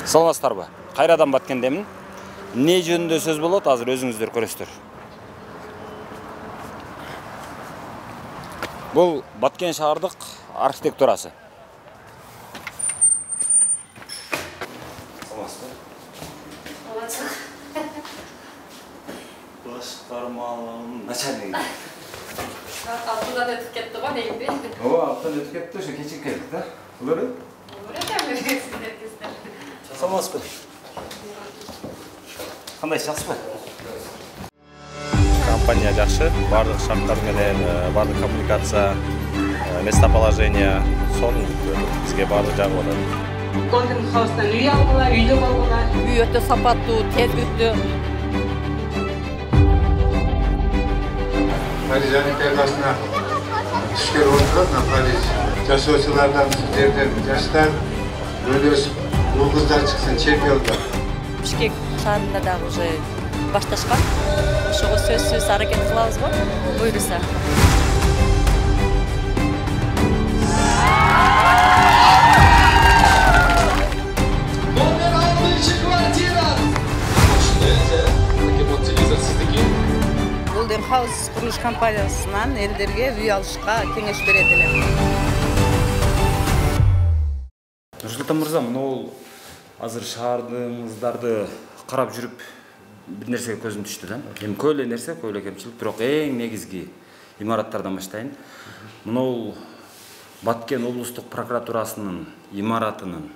Саламатсыздарбы? Кайрадан Баткендемин. Не жөнүндө сөз болот, азыр өзүңүздөр көрөсүздөр. Бул Баткен шаардык архитектурасы. Башкармалын начальник. Altından ötüp gitti o neydi? O alttan ötüp gitti, şu keçik geldik de. Olur mu? Olur mu? Sizler kızlar. Çalsamaz mı? Qanday жақсы? Компания жақсы, барлық шарттар менен, барлық коммуникация, местоположение, соның бізге барлық жағы болады. Golden House'dan үй алdılar, үйлі болғылар. Үй өтө сапаттуу, тез бүттү. Paris Olimpiadasına düşkün oldular Paris. Жасоочулардан жерден жаштар, бул кыздар чыксын чемпиондор. Бишкек шаарында дагы уже башташкан. Ошого сөзсүз аракет кылабызбы? Буйруса. Golden House kuruluş kampanyasынан элдерге үй алышка кеңеш берет элем. Нурсултан мырза, мына азыр шаардыңыздарды карап жүрүп бир нерсеге көзүм түштү да. Эми көп эле нерсе, көп эле кемчилик, бирок эң негизги имараттардан баштайын. Мына Баткен облустук прокуратурасынын имаратынын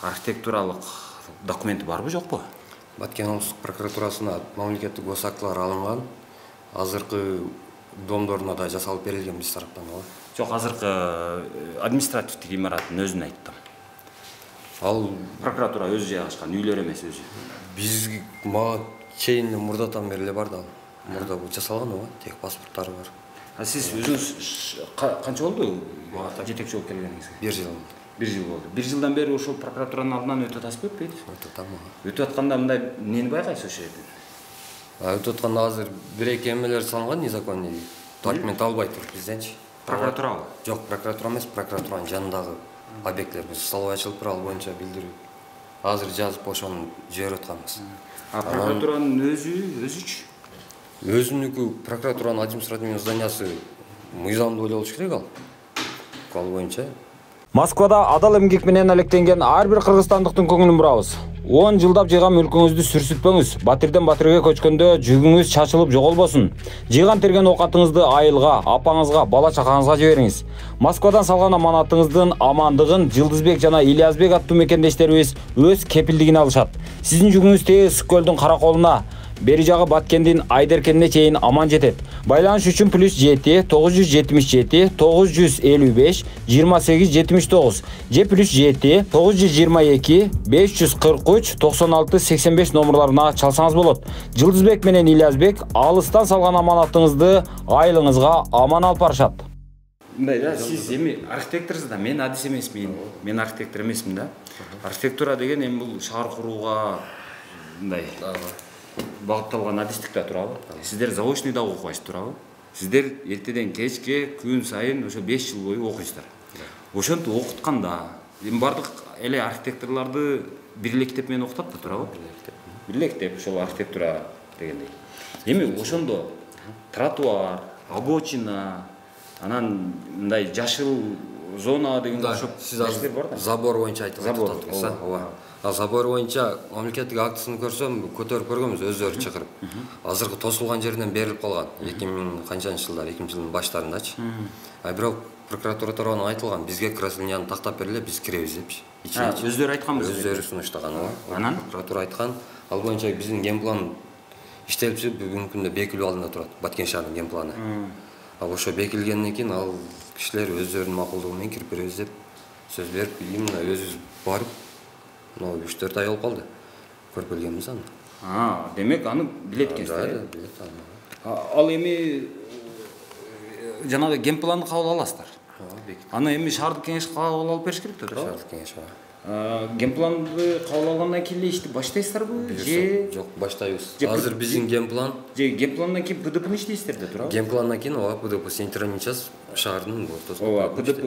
архитектуралык документи барбы, жокпу? Баткен облустук прокуратурасына мамлекеттик госактылар алынган. Азыркы домдоруна да жасалып берилген биз тараптан ооба. Жок, азыркы административдик имараттын өзүн айттым. Ал Прокуратура өзү жайгашкан, үйлөр эмес өзү. биз мага чейин мурдатан бери эле бар да. Мурда бул жасалган ооба, тек паспорттары бар. А сиз өзүңүз канча болду жетекчи болуп келгениңизге? 1 жыл. 1 жыл болду. 1 жылдан бери ошол прокуратуранын алдынан өтүп атасызбы, өтпөйбү? Өтүп атам. Өтүп атканда мындай эмнени байкайсыз ошол жерде? Өтүп атканда азыр бир-эки эмелер салынган незаконный. Документ албай туруп бизденчи. Прокуратурабы? Жок, прокуратура эмес, прокуратуранын жанындагы объекттер биз салып ачылып туруп, ал боюнча билдирүү. Азыр жазып ошону жиберип атканбыз. А прокуратуранын өзүчү? Өзүнүкү прокуратуранын административный зданиясы мыйзамдуу эле болуш керек ал. Ал боюнча. Москвада адал эмгек менен алектенген ар бир кыргызстандыктын көңүлүн бурабыз. 10 жылдап жыйган мүлкүңүздү сүрсүтпөңүз. Батирден батирге көчкөндө жүгүңүз чачылып жоголбосун. Жыйган терген оокатыңызды айылга, апаңызга, бала чакаңызга жибериңиз. Москвадан салган аманатыңыздын амандыгын Жылдызбек жана Ильязбек аттуу мекендештерибиз өз кепилдигине алышат. Сиздин жүгүңүз тез Көлдүн караколуна, бери жагы Баткендин Айдеркенине чейин аман жетет. Байланыш үчүн +7 977 955 2879 же +7 922 543 96 85 номерларына чалсаңыз болот. Жылдызбек менен Ильязбек алыстан салган аманатыңызды айылыңызга аман алып барышат. Мындай да, сиз эми архитекторсуз да, мен адис эмесмин. Мен архитектор эмесмин да. Архитектура деген эми бул шаар курууга мындай багытталган адистик да турабы? Сиздер заочный да окуйсуз турабы? Сиздер эртеден кечке күн сайын ошо 5 жыл бою окуйсуздар. Ошентип окутканда эми бардык эле архитекторлорду бирлектеп менен окутат да турабы? Бирлектеп ошол архитектура дегендей. Эми ошондо тротуар, обочина, анан мындай жашыл зона деген ошо нерселер бар да. Забор боюнча айтып жатасыз, ооба. Забор боюнча мамлекеттик актысын көрсөм, көтөрүп көргөнбүз өздөрү чыгарып. Азыркы тосулган жерден берилип калган. 2000 канчанчы жылдар, 2000-жылдын баштарындачы. Бирок прокуратура тарабынан айтылган, бизге красильняны тактап бериле, биз киребиз депчи. Өздөрү айтканбыз. Өздөрү сунуштаган, ооба. Анан прокуратура айткан, ал боюнча биздин генплан иштелип жүрүп, бүгүнкү күндө бекилүү алдында турат. Баткен шаарынын генпланы. Ал ошо бекилгенден кийин ал кишилер өздөрүнүн макулдугу менен кирип беребиз деп сөз берип, именно өзүбүз барып, 3-4 ай болуп калды. Көрүп келгенбиз аны. Демек аны билет экенсиздер. Билет аны. Ал эми жанагы генпланды кабыл аласыздар. Аны эми шаардык кеңеш кабыл алып бериш керек да, туурабы? Шаардык кеңеш бар. Генпланды кабыл алгандан кийин эле ишти баштайсыздарбы? Же жок, баштайбыз. Азыр биздин генплан. Же генпландан кийин ПДПны иштейсиздер да, туурабы? Генпландан кийин ооба ПДП центральный час шаардын ортосунда. Ооба, ПДП.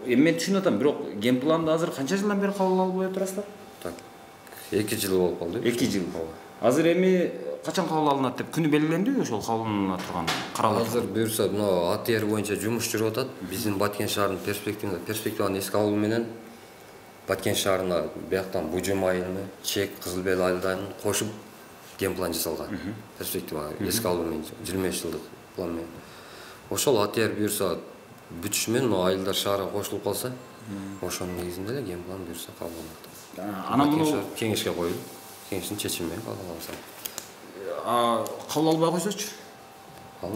Эми мен түшүнүп атам, бирок генпланды азыр канча жылдан бери кабыл албай турасыздар? Так. 2 жыл болуп калды. 2 жыл. Азыр эми качан кабыл алынат деп күнү белгилендиби ошол кабылына турган каралып? Азыр буюрса мына АТР боюнча жумуш жүрүп атат. Биздин Баткен шаарынын перспективаны эске алуу менен Баткен шаарына бияктан Бужум айылы, Чек, Кызыл Бел айылдарын кошуп генплан жасалган. Перспектива эске алуу менен 25 жылдык план менен. Ошол АТР буюрса бүтүш менен айылдар шаарга кошулуп калса, ошонун негизинде эле генплан буюрса кабыл алынат. Анан муну кеңешке коюлуп, кеңештин чечими менен кабыл алынса. кабыл албай койсочу?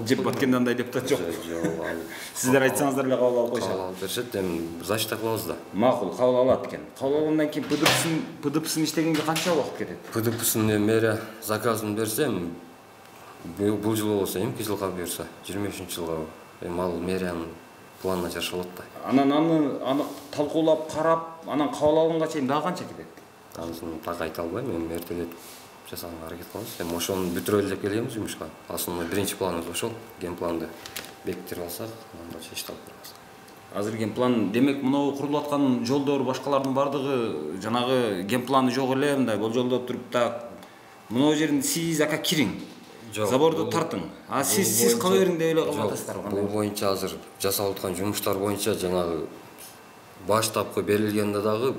Жеп Баткенде андай депутат жок. Жок. Сиздер айтсаңыздар эле кабыл алып койшот. Кабыл алып беришет, эми защита кылабыз да. Макул, кабыл алат экен. Кабыл алгандан кийин ПДПсын иштегенге канча убакыт кетет? ПДПсынын мэрия заказын берсем, бул жыл болсо 2 жылга буюрса, 23-жылга эми ал мэриянын планына жараша болот да. Анан аны талкуулап, карап, анан кабыл алганга чейин дагы канча кетет? Анысын так айта албайм, эми эртелетип жасаганга аракет кылабыз. Эми ошону бүтүрөлү деп келебиз жумушка. Основной биринчи планыбыз ошол. Генпланды бекитип алсак, анда чечип алып беребиз. Азыр генплан, демек мынау курулуп аткан жолдор башкалардын бардыгы жанагы генпланы жок эле, мындай болжолдо туруп да мынау жерин сиз ака кириң. Заборду тартың. Сиз кала бериң деп эле кабыл атасыздар. Бул боюнча азыр жасалып аткан жумуштар боюнча жанагы баштапкы берилгенде дагы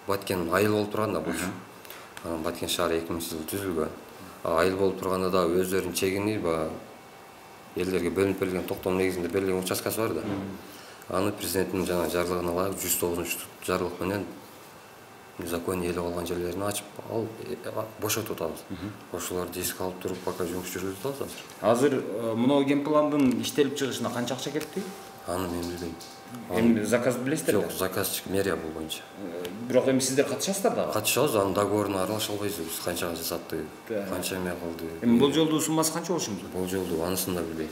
Баткен айыл болуп турган да бул. Анан Баткен шаары 2000-жылы түзүлгөн. Айыл болуп турганда да өздөрүнүн чегини элдерге бөлүнүп берилген токтом негизинде берилген участкасы бар да. Аны президенттин жана жарлыгына ылайык 109-жарлык менен законий ээлеп алган жерлерин ачып, ал бошотуп атабыз. Ошолорду эске алып туруп, пока жумуш жүргүзүп атабыз азыр. Азыр мынау генпландын иштелип чыгышына канча акча кетти? Аны мен билбейм. Эми заказ билесиздер? Жок, заказчик мэрия бул боюнча. Бирок эми сиздер катышасыздар дагы? Катышабыз, анын договоруна аралаша албайбыз. Биз канчага жасатты, канча эме кылды. Эми болжолдуу суммасы канча болушу мүмкүн? Болжолдуу анысын да билбейм.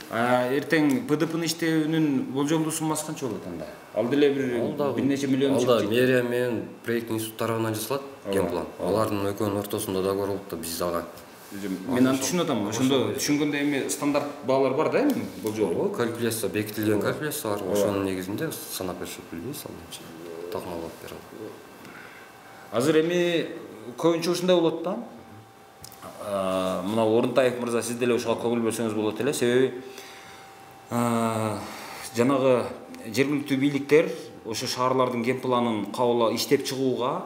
Эртең ПДПны иштөөнүн болжолдуу суммасы канча болот анда? Ал деле бир нече миллион чыкты. Алда мэрия менен проект институт тарабынан жасалат генплан. Алардын экөөнүн ортосунда договор болуп да биз дагы. Мен аны түшүнүп атам. Ошондо түшүнгөндө эми стандарт баалар бар да эми болжол. Калькуляция, бекитилген калькуляция бар. Ошонун негизинде санап беришип билбейбиз ал. Токмолоп бере алат. Азыр эми көбүнчө ушундай болот да. Мына Орунтаев мырза, сиз деле ошого көңүл бөлсөңүз болот эле. Себеби жанагы жергиликтүү бийликтер ошо шаарлардын генпланын кабыл иштеп чыгууга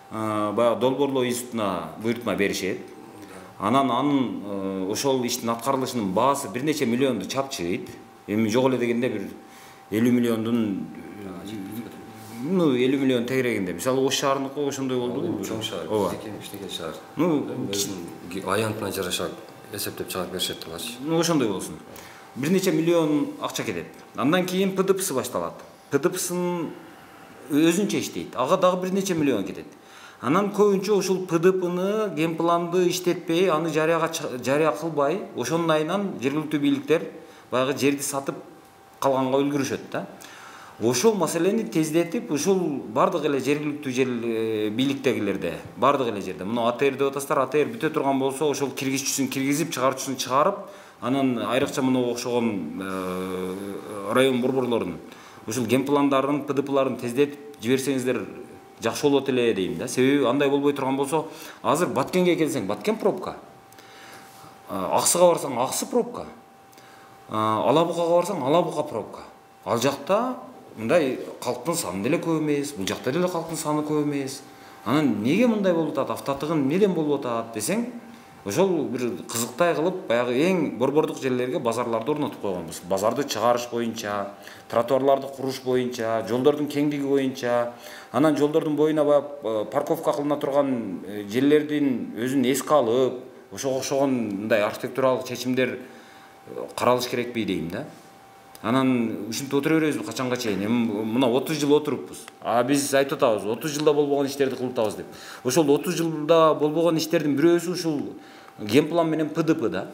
баягы долбоорлоо институтуна буйртма беришет. Анан анын ошол иштин аткарылышынын баасы бир нече миллионду чапчыйт. Эми жок эле дегенде бир 50 миллиондун 50 миллион тегерегинде. Мисалы Ош шаарыныкы ошондой болду. Чоң шаар, кичинекей шаар. Аянтына жараша эсептеп чыгарып беришет алачы. Ошондой болсун. Бир нече миллион акча кетет. Андан кийин ПДПсы башталат. ПДПсын өзүнчө иштейт. Ага дагы бир нече миллион кетет. Анан көбүнчө ушул ПДПны генпланды иштетпей, аны жарыя кылбай, ошонун айынан жергиликтүү бийликтер баягы жерди сатып калганга үлгүрүшөт да. Ошол маселени тездетип, ушул бардык эле жергиликтүү жер бийликтегилерде, бардык эле жерде. Мына АТР деп атасыздар, АТР бүтө турган болсо, ошол киргизчүсүн киргизип, чыгарчысын чыгарып, анан айрыкча мына окшогон район борборлорунун ушул генпландарын, ПДПларын тездетип жиберсеңиздер жакшы болот эле дейм да. Себеби андай болбой турган болсо, азыр Баткенге келсең, Баткен пробка. Аксыга барсаң, Аксы пробка. Алабукага барсаң, Алабука пробка. Ал жакта мындай калктын саны деле көп эмес, бул жакта деле калктын саны көп эмес. Анан неге мындай болуп атат, автотыгын неден болуп атат десең, ошол бир кызыктай кылып, баягы эң борбордук жерлерге базарларды орнотуп койгонбуз. Базарды чыгарыш боюнча, тротуарларды куруш боюнча, жолдордун кеңдиги боюнча, анан жолдордун боюна баягы парковка кылына турган жерлердин өзүн эске алып, ошого окшогон мындай архитектуралык чечимдер каралыш керекпи дейм да. Анан ушинтип отура беребизби качанга чейин? Мына 30 жыл отуруппуз. Биз айтып атабыз, 30 жылда болбогон иштерди кылып атабыз деп. Ошол 30 жылда болбогон иштердин бирөөсү ушул генплан менен ПДП да.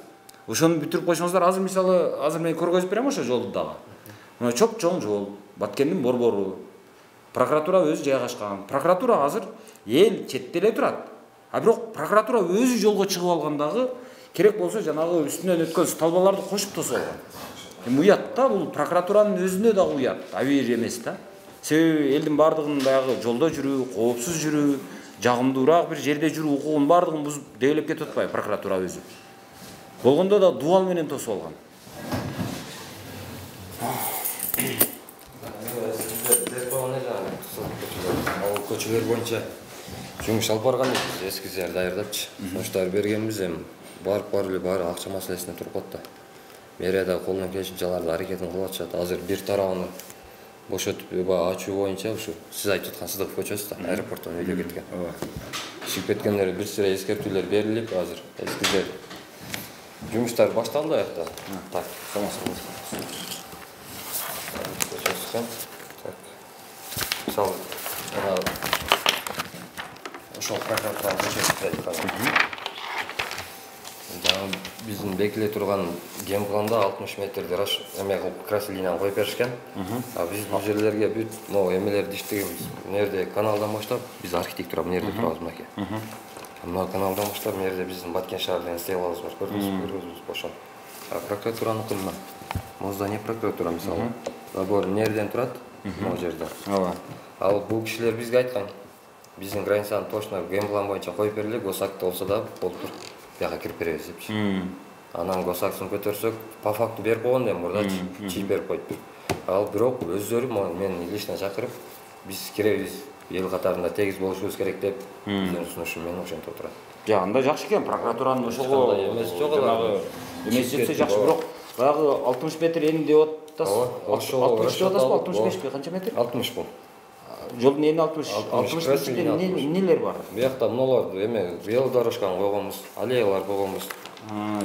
Ошону бүтүрүп койсоңуздар, азыр мисалы, азыр мен көргөзүп берем ошо жолду дагы. Мына чоң жол, Баткендин борбору. Прокуратура өзү жайгашкан. Прокуратура азыр эл четте эле турат. Бирок прокуратура өзү жолго чыгып алгандагы керек болсо жанагы үстүнөн өткөн столбаларды кошуп тосуп алган. Уят да, бул прокуратуранын өзүнө дагы уят, абийир эмес да. Себеби элдин бардыгын баягы жолдо жүрүү, коопсуз жүрүү, жагымдуураак бир жерде жүрүү укугун бардыгын бузуп дээлеп кетип атпайбы прокуратура өзү. Болгондо да дубал менен тосуп алган. Көчөлөр боюнча жумуш алып барган экенбиз, эскиздер даярдапчы. Сунуштар бергенбиз, эми барып эле баары акча маселесине туруп атты. Мэрия да колунан келишинче аларды аракетин кылып атышат. Азыр бир тарабын бошотуп ачуу боюнча ушу сиз айтып аткан Сыдыков көчөсү да аэропорттон үйгө кеткен. Чыгып кеткендер бир сыра эскертүүлөр берилип, азыр эскиздер жумуштар башталды аякта. Так, мисалы ошол прокуратуранын көчөсү айткан. Биздин бекиле турган ген планда 60 метрди эме кылып красный линияны коюп беришкен. Биз бул жерлерге бүт могу эмелерди иштегенбиз. Мынерде каналдан баштап биз архитектура мынерде турабыз мынакей. Мына каналдан баштап мынерде биздин Баткен шаарынын стелабыз бар. Көрдүңүзбү ошол. Прокуратуранын кылына. Могу здание прокуратура мисалы. Забор мынерден турат, могу жерде. Ал бул кишилер бизге айткан. Биздин границаны точно ген план боюнча коюп берели, госакты болсо да болуп тур. Бияка кирип беребиз депчи. Анан госактын көтөрсөк, по факту берип койгон да мурдачы, чийип берип коюптур. Ал бирок өздөрү мени лично чакырып, биз киребиз, эл катарында тегиз болушубуз керек деп биздин сунушум менен ошентип отурат. Анда жакшы экен, прокуратуранын ошого эмес жок алар. Эмес жетсе жакшы, бирок баягы 60 метр эни деп атасыз. 60 деп атасызбы, 65 канча метр? 60 бул. Жолдун эни 60 метрде эмнелер бар? Биякта мыналарды эме велодорожканы койгонбуз, аллеялар койгонбуз.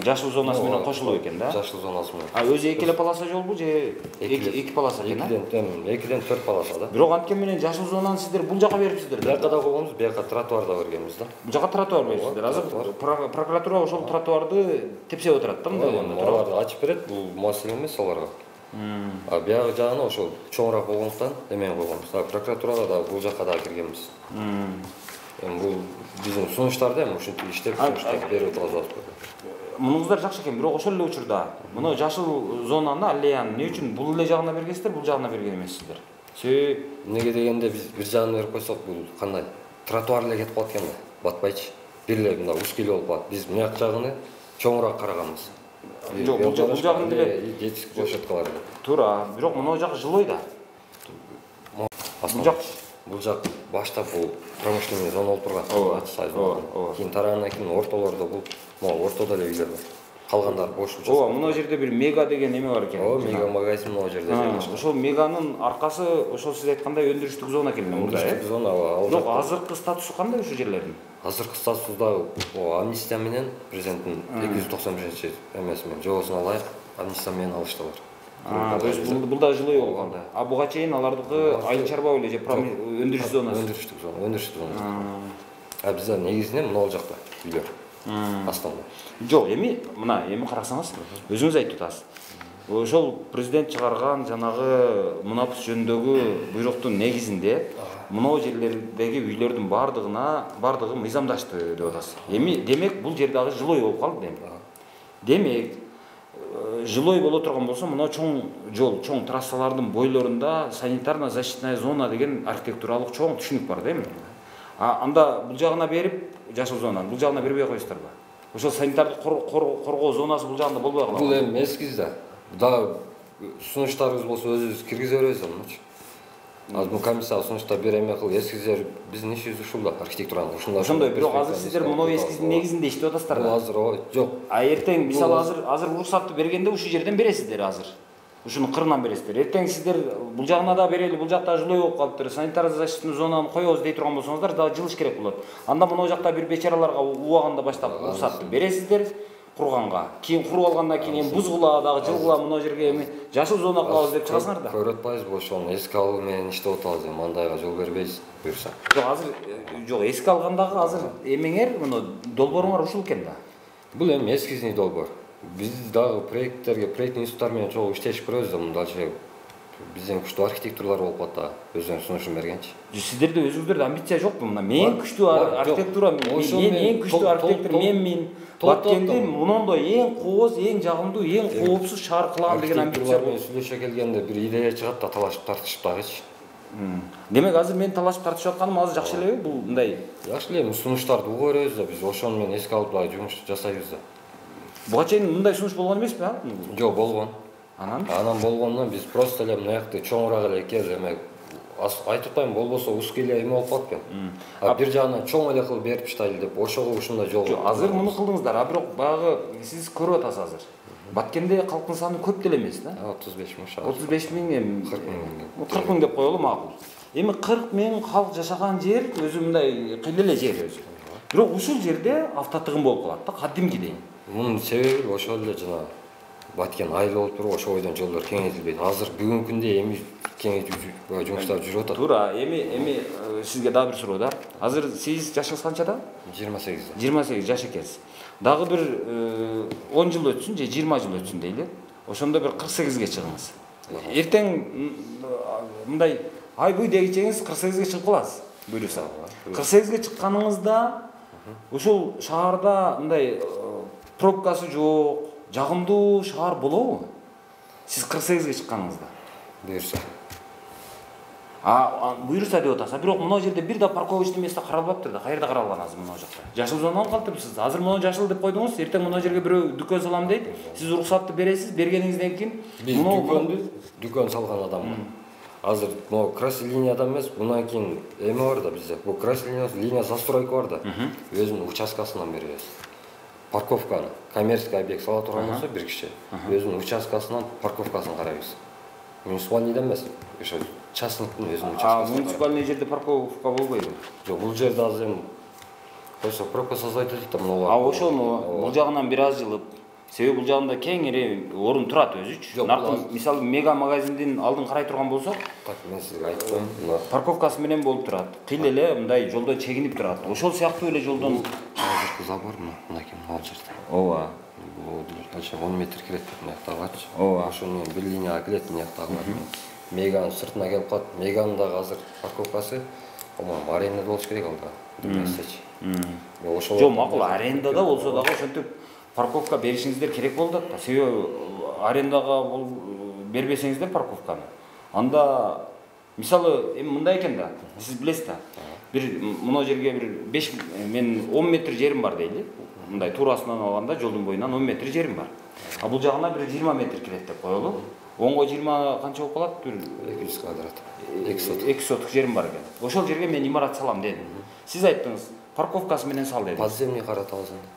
Жашыл зонасы менен кошулуп экен да? Жашыл зонасы менен. Өзү эки эле полоса жолбу же эки полоса экен да? Экиден 4 полоса да. Бирок анткени менен жашыл зонаны сиздер бул жака берипсиздер да? Бияка да койгонбуз, бияка тротуарда бергенбиз да. Бул жака тротуар берипсиздер. Азыр прокуратура ошол тротуарды тепсеп отурат да мындай болгондо. Аларды ачып берет, бул маселе эмес аларга. Бияк жагына ошол чоңураак болгондуктан эмени койгонбуз. Прокуратурага да бул жакка да киргенбиз. Эми бул биздин сунуштарда эми ушинтип иштеп сунуштар берип атабыз. Мунуңуздар жакшы экен, бирок ошол эле учурда мына жашыл зонаны, аллеяны эмне үчүн бул эле жагына бергенсиздер, бул жагына берген эмессиздер? Себеби эмнеге дегенде биз бир жагына берип койсок, бул кандай тротуар эле кетип калат экен да, батпайчы. Бир эле мындай узкий болуп калат. Биз мыяк жагыны чоңураак караганбыз. Жок, бул жагын деле жетишик площадкалар. Туура, бирок мына жак жылой да. Бул жак баштап бул промышленный зона болуп турган. Кийин тарайгандан кийин ортолордо бул могу ортодо эле үйлөр бар. Калгандары бош участок. Ооба, мына жерде бир мега деген эме бар экен. Ооба, мега магазин мына жерде жайгашкан. Ошол меганын аркасы ошол сиз айткандай өндүрүштүк зона экен мында. Өндүрүштүк зона ал. Бирок азыркы статусу кандай ушул жерлердин? Азыркы статусу да амнистия менен президенттин 291 эмеси менен жоосуна ылайык амнистия менен алыштылар. То есть бул да жылой болгон да. А буга чейин алардыкы айыл чарба беле же өндүрүш зонасы. Өндүрүштүк зона. Бизде негизинен мына жакта үйлөр. Астында. Жок, эми карасаңыз, өзүңүз айтып атасыз. Ошол президент чыгарган жанагы мунапс жөнүндөгү буйруктун негизинде мына жерлердеги үйлөрдүн бардыгы мыйзамдашты деп атасыз. Эми демек бул жер дагы жылой болуп калды демек жылой боло турган болсо мына чоң жол, чоң трассалардын бойлорунда санитарно-защитная зона деген архитектуралык чоң түшүнүк бар да эми. Анда бул жагына берип, жашыл зонаны бул жагына бербей коесуздарбы? Ошол санитардык коргоо зонасы бул жагында болбой калат. Бул эми эскиз да. Дагы сунуштарыбыз болсо өзүбүз киргизе беребиз эмнечи. Азыр бул комиссия сунуштар бере эме кыл, эскиздер биздин ишибиз ушул да, архитектуранын ошондой. Бирок азыр сиздер мына эскиздин негизинде иштеп атасыздар да. Азыр жок. Эртең мисалы азыр уруксатты бергенде ушул жерден бересиздер азыр. Ушунун кырынан бересиздер. Эртең сиздер бул жагына да берели, бул жакта жылой болуп калыптыр, санитарно-защитный зонаны коебуз дей турган болсоңуздар дагы жылыш керек болот. Анда мына жакта бир бечараларга убагында баштап уруксатты бересиздер курганга. Кийин куруп алгандан кийин эми бузгула дагы жылгыла мына жерге эми жашыл зона кылабыз деп чыгасыңар да. Көрөт атпайбызбы ошону эске алуу менен иштеп атабыз, эми андайга жол бербейбиз буюрса. Жок, эске алгандагы азыр эмеңер мына долбооруңар ушул экен да. Бул эми эскизный долбоор. Биз дагы проектный институттар менен чогуу иштешип көрөбүз да, мындайча бизден күчтүү архитектуралар болуп атат да, өзүнүн сунушун бергенчи. Сиздерде өзүңүздөрдө амбиция жокпу? Мына мен күчтүү архитектура, мен күчтүү архитектор менмин. Баткенди мындай эң кооз, эң жагымдуу, эң коопсуз шаар кылаган деген амбиция бар. Сүйлөшө келгенде бир идея чыгат да талашып тартышып дагычы. Демек азыр мен талашып тартышып атканым азыр жакшы элеби? Бул мындай Жакшы эле сунуштарды угуп беребиз да, биз ошону менен эске алып жумуш жасайбыз да. буга чейин мындай сунуш болгон эмеспи, а? Жок, болгон. Анан Болгондон биз просто эле мынакты чоңураак эле экел эме айтып атпайм, болбосо узкий эле эме болуп калат экен. Бир жагынан чоң эле кылып берип таштайлы деп, ошого ушундай жол. Азыр муну кылдыңыздар, а бирок баягы сиз көрүп атасыз азыр. Баткенде калктын саны көп деле эмес да? 35 миң. 35 миң эми 40 миң. 40 миң деп коелу макул. Эми 40 миң калк жашаган жер өзү мындай кыйла эле жер өзү. Бирок ушул жерде автотыгын болуп калат да, кадимки дейм. Мунун себеби ошол эле жана Баткен айыл болуп туруп, ошол бойдон жолдор кеңейтилбейт. Азыр бүгүнкү күндө эми кеңейтүү жумуштар жүрүп атат. Туура, эми сизге дагы бир суроо да. Азыр сиз жашыңыз канчада? 28. 28 жаш экенсиз. Дагы бир 10 жыл өтсүн же 20 жыл өтсүн дейли. Ошондо бир 48ге чыгыңыз. Эртең мындай ай буй дегичеңиз 48ге чыгып каласыз. Буйруса. 48ге чыкканыңызда ушул шаарда мындай пробкасы жок, жагымдуу шаар болобу? Сиз 48ге чыкканыңызда. Буйруса. Буйруса деп атасыз. Бирок мына жерде бир да парковочный место каралбаптыр да. Каерде каралган азыр мына жакта? Жашыл зонаны калтырыпсыз. Азыр мына жашыл деп койдуңуз, эртең мына жерге бирөө дүкөн салам дейт. Сиз уруксатты бересиз, бергениңизден кийин дүкөн салган адаммын. Азыр могу красный линияда эмес, мындан кийин эме бар да бизде. Бул красный линия застройка бар да. Өзүнүн участкасынан беребиз. Парковканы, коммерческий объект сала турган болсо бир киши, өзүнүн участкасынан парковкасын карайбыз. Муниципалдыйда эмес, ошо частниктин өзүнүн участкасы. Муниципальный жерде парковка болбойбу? Жок, бул жерде азыр эми койсо пробка создойт дейт да мына. Ошону бул жагынан бир аз жылып, себеби бул жагында кеңири орун турат өзүчү. Наркы мисалы мега магазиндин алдын карай турган болсок, так мен сизге айтып коеюн. Парковкасы менен болуп турат. Кыйла эле мындай жолдон чегинип турат. Ошол сыяктуу эле жолдон азыркы забор мынакей ал жерде. Ооба. Бул канча 10 метр кирет мынактагачы. Ооба. Ошону бир линияга кирет мынактагы. Меганын сыртына келип калат. Меганын дагы азыр парковкасы по-моему аренда болуш керек алда. Билесичи. Ошол. Жок, макул, арендада болсо дагы ошентип парковка беришиңиздер керек болуп атат да. Себеби арендага бербесеңиздер парковканы. Анда мисалы эми мындай экен да. Сиз билесиз да. Бир мына жерге бир 5 мен 10 метр жерим бар дейли. Мындай туурасынан алганда жолдун боюнан 10 метр жерим бар. А бул жагына бир 20 метр кирет деп коелу. 10го 20 канча болуп калат? 200 квадрат. 2 соток жерим бар экен. Ошол жерге мен имарат салам дедим. Сиз айттыңыз, парковкасы менен сал дедиңиз. Подземный каратабыз анда.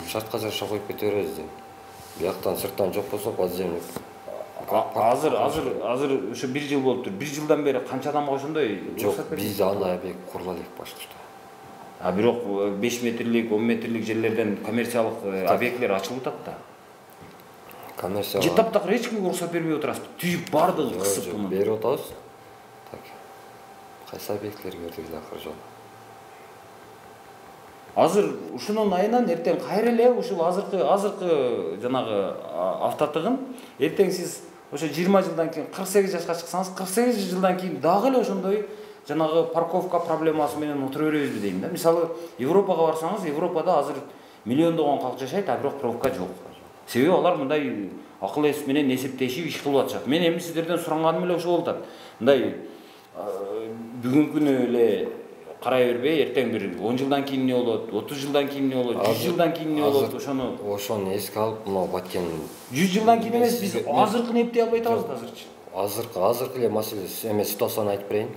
Шартка жараша коюп кете беребиз дейм. Бияктан сырттан жок болсо подземный. Азыр ошо 1 жыл болуптур. 1 жылдан бери канча адамга ошондой жок, биз андай объект курула элек башташта. Бирок 5 метрлик, 10 метрлик жерлерден коммерциялык объектлер ачылып атат да. Коммерциялык. Же таптакыр эч кимге уруксат бербей отурасыз. Түзүп бардыгын кысып муну. Берип атабыз. Так. Кайсы объектлерге бердик акыр жол. Азыр ушунун айынан эртең кайра эле ушул азыркы жанагы автотыгын эртең сиз ошо 20 жылдан кийин 48 жашка чыксаңыз, 48 жылдан кийин дагы эле ошондой жанагы парковка проблемасы менен отура беребизби дейм да. Мисалы Европага барсаңыз, Европада азыр миллиондогон калк жашайт, а бирок пробка жок. Себеби алар мындай акыл эс менен эсептешип иш кылып атышат. Мен эми сиздерден сураганым эле ошол болуп атат. Мындай бүгүнкү күнү эле карай бербей, эртең бир 10 жылдан кийин эмне болот, 30 жылдан кийин эмне болот, 100 жылдан кийин эмне болот, ошону эске алып, мына Баткен 100 жылдан кийин эмес, биз азыркыны эптей албай атабыз да азырчы. Азыркы эле маселе эме ситуацияны айтып берейин.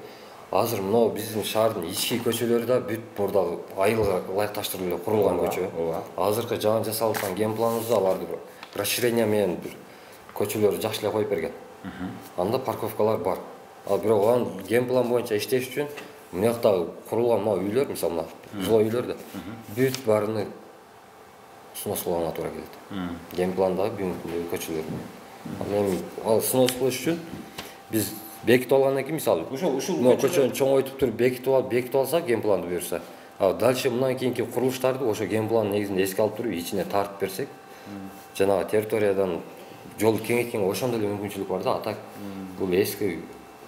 Азыр мына биздин шаардын ички көчөлөрү да бүт мурдагы айылга ылайыкташтырылып эле курулган көчө. Азыркы жаңы жасалып аткан генпланыбызда аларды бир расширение менен бир көчөлөрдү жакшы эле коюп берген. Анда парковкалар бар. А бирок анын генплан боюнча иштеш үчүн мынактагы курулган мына үйлөр, мисалы мына жилой үйлөр да бүт баарыны сноскалууга туура келет. Генпландагы бүгүнкү көчөлөр. Ал эми ал снос кылыш үчүн биз бекитип алгандан кийин мисалы ушул көчөнү чоңойтуп туруп бекитип алсак генпланды буюрса, а дальше мындан кийинки курулуштарды ошо генпландын негизинде эске алып туруп ичине тартып берсек, жанагы территориядан жолду кеңейткенге ошондой эле мүмкүнчүлүк бар да. А так бул эски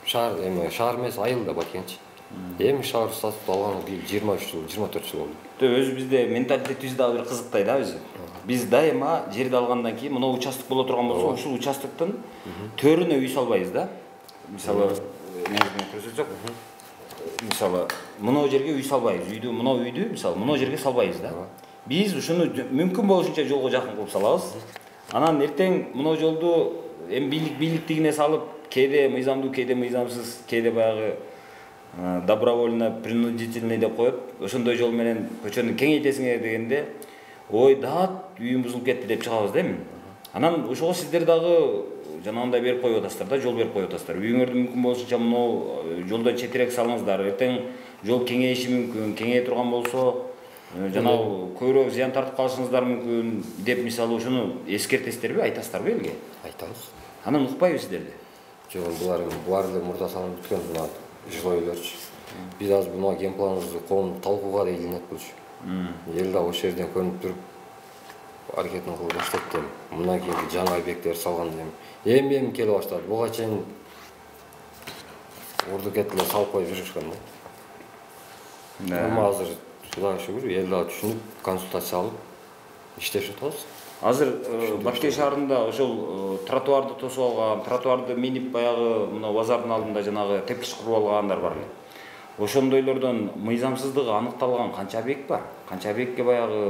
шаар эмес, айыл да Баткенчи. Эми шаар сатып алган 23 жыл, 24 жыл болду. Өзү бизде менталитетибиз дагы бир кызыктай да өзү. Биз дайыма жерди алгандан кийин мына участок боло турган болсо, ушул участоктун төрүнө үй салбайбыз да. Мисалы, негизинен көрсөтсөк, мисалы, мына жерге үй салбайбыз. Үйдү, мисалы, мына жерге салбайбыз да. Биз ушуну мүмкүн болушунча жолго жакын кылып салабыз. Анан эртең мына жолду эми бийликтигине салып, кээде мыйзамдуу, кээде мыйзамсыз, кээде баягы добровольно, принудительный деп коет. Ошондой жол менен көчөнү кеңейтесиңер дегенде, ой, дат үйүм бузулуп кетти деп чыгабыз да эми. Анан ошого сиздер дагы жанагындай берип коюп атасыздар да, жол берип коюп атасыздар. Үйүңөрдү мүмкүн болушунча мына жолдон четирээк салыңыздар. Эртең жол кеңейиши мүмкүн, кеңейе турган болсо, жанагы көбүрөөк зыян тартып калышыңыздар мүмкүн деп мисалы ошону эскертесиздерби, айтасыздарбы элге? Айтабыз. Анан укпайбы сиздерди? Жок, булар эле мурда салынып бүткөн мына жилойлорчу. Биз азыр мына генпланыбызды коом талкууга да илинет болчу. Эл да ошол жерден көрүнүп туруп аракетин кылып баштап эми. Мындан кийинки жаңы объекттер салганда эми келе баштады. Буга чейин урду кетиле салып коюп жүрүшкөн да. Эми азыр Кудайга шүгүр, эл да түшүнүп, консультация алып иштешип атабыз. Азыр Башкент шаарында ошол тротуарды тосуп алган, тротуарды минип баягы мына базардын алдында жанагы тепкич куруп алгандар бар эле. Ошондойлордон мыйзамсыздыгы аныкталган канча объект бар? Канча объектке баягы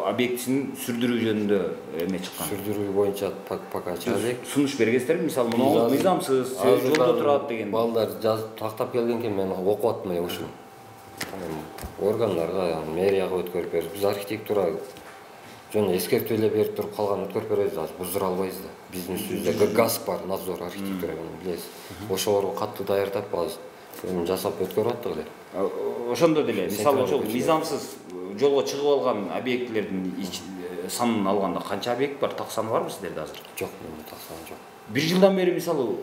объектисин сүрдүрүү жөнүндө эме чыккан? Сүрдүрүү боюнча пока чыгат. Сунуш бергенсиздерби? Мисалы, мына мыйзамсыз жолдо турат деген. Балдар жазып тактап келген экен, мен окуп аттым эле ушуну. Органдарга, мэрияга өткөрүп берип, биз архитектура жөн эскертүү эле берип туруп калган өткөрүп беребиз, азыр буздура албайбыз да. Биздин үстүбүздө ГАС бар, надзор архитектура билесиз. Ошолорго катты даярдап азыр эми жасап өткөрүп аттык эле. Ошондо деле, мисалы, ошол мыйзамсыз жолго чыгып алган объектилердин санын алганда канча объект бар? Таксаны барбы сиздерде азыр? Жок, менде таксаны жок. Бир жылдан бери мисалы,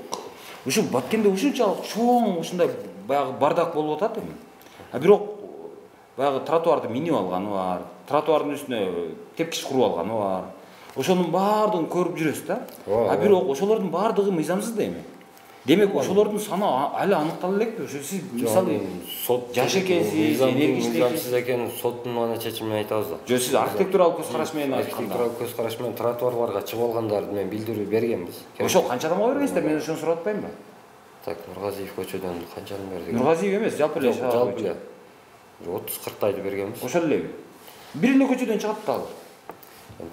ушу Баткенде ушунчалык чоң ушундай баягы бардак болуп атат эми. Бирок баягы тротуарды минип алганы бар, тротуардын үстүнө тепкич куруп алганы бар. Ошонун баардыгын көрүп жүрөсүз да. Бирок ошолордун баардыгы мыйзамсыз да эми. Демек ошолордун саны али аныктала элекпи? Ошо сиз мисалы сот жаш экенсиз, мыйзамсыз экенин соттун гана чечими менен айтабыз да. Жок, сиз архитектуралык көз караш менен айтканда. Архитектуралык көз караш менен тротуарларга чыгып алгандарды мен билдирүү бергенбиз. Ошол канча адамга бергенсиздер? Мен ошону сурап атпаймынбы? Так, Нургазиев көчөдөн канча адам бердик? Нургазиев эмес, жалпы эле жалпы эле 30-40 бергенбиз. Ошол элеби? Бир эле көчөдөн чыгат да ал.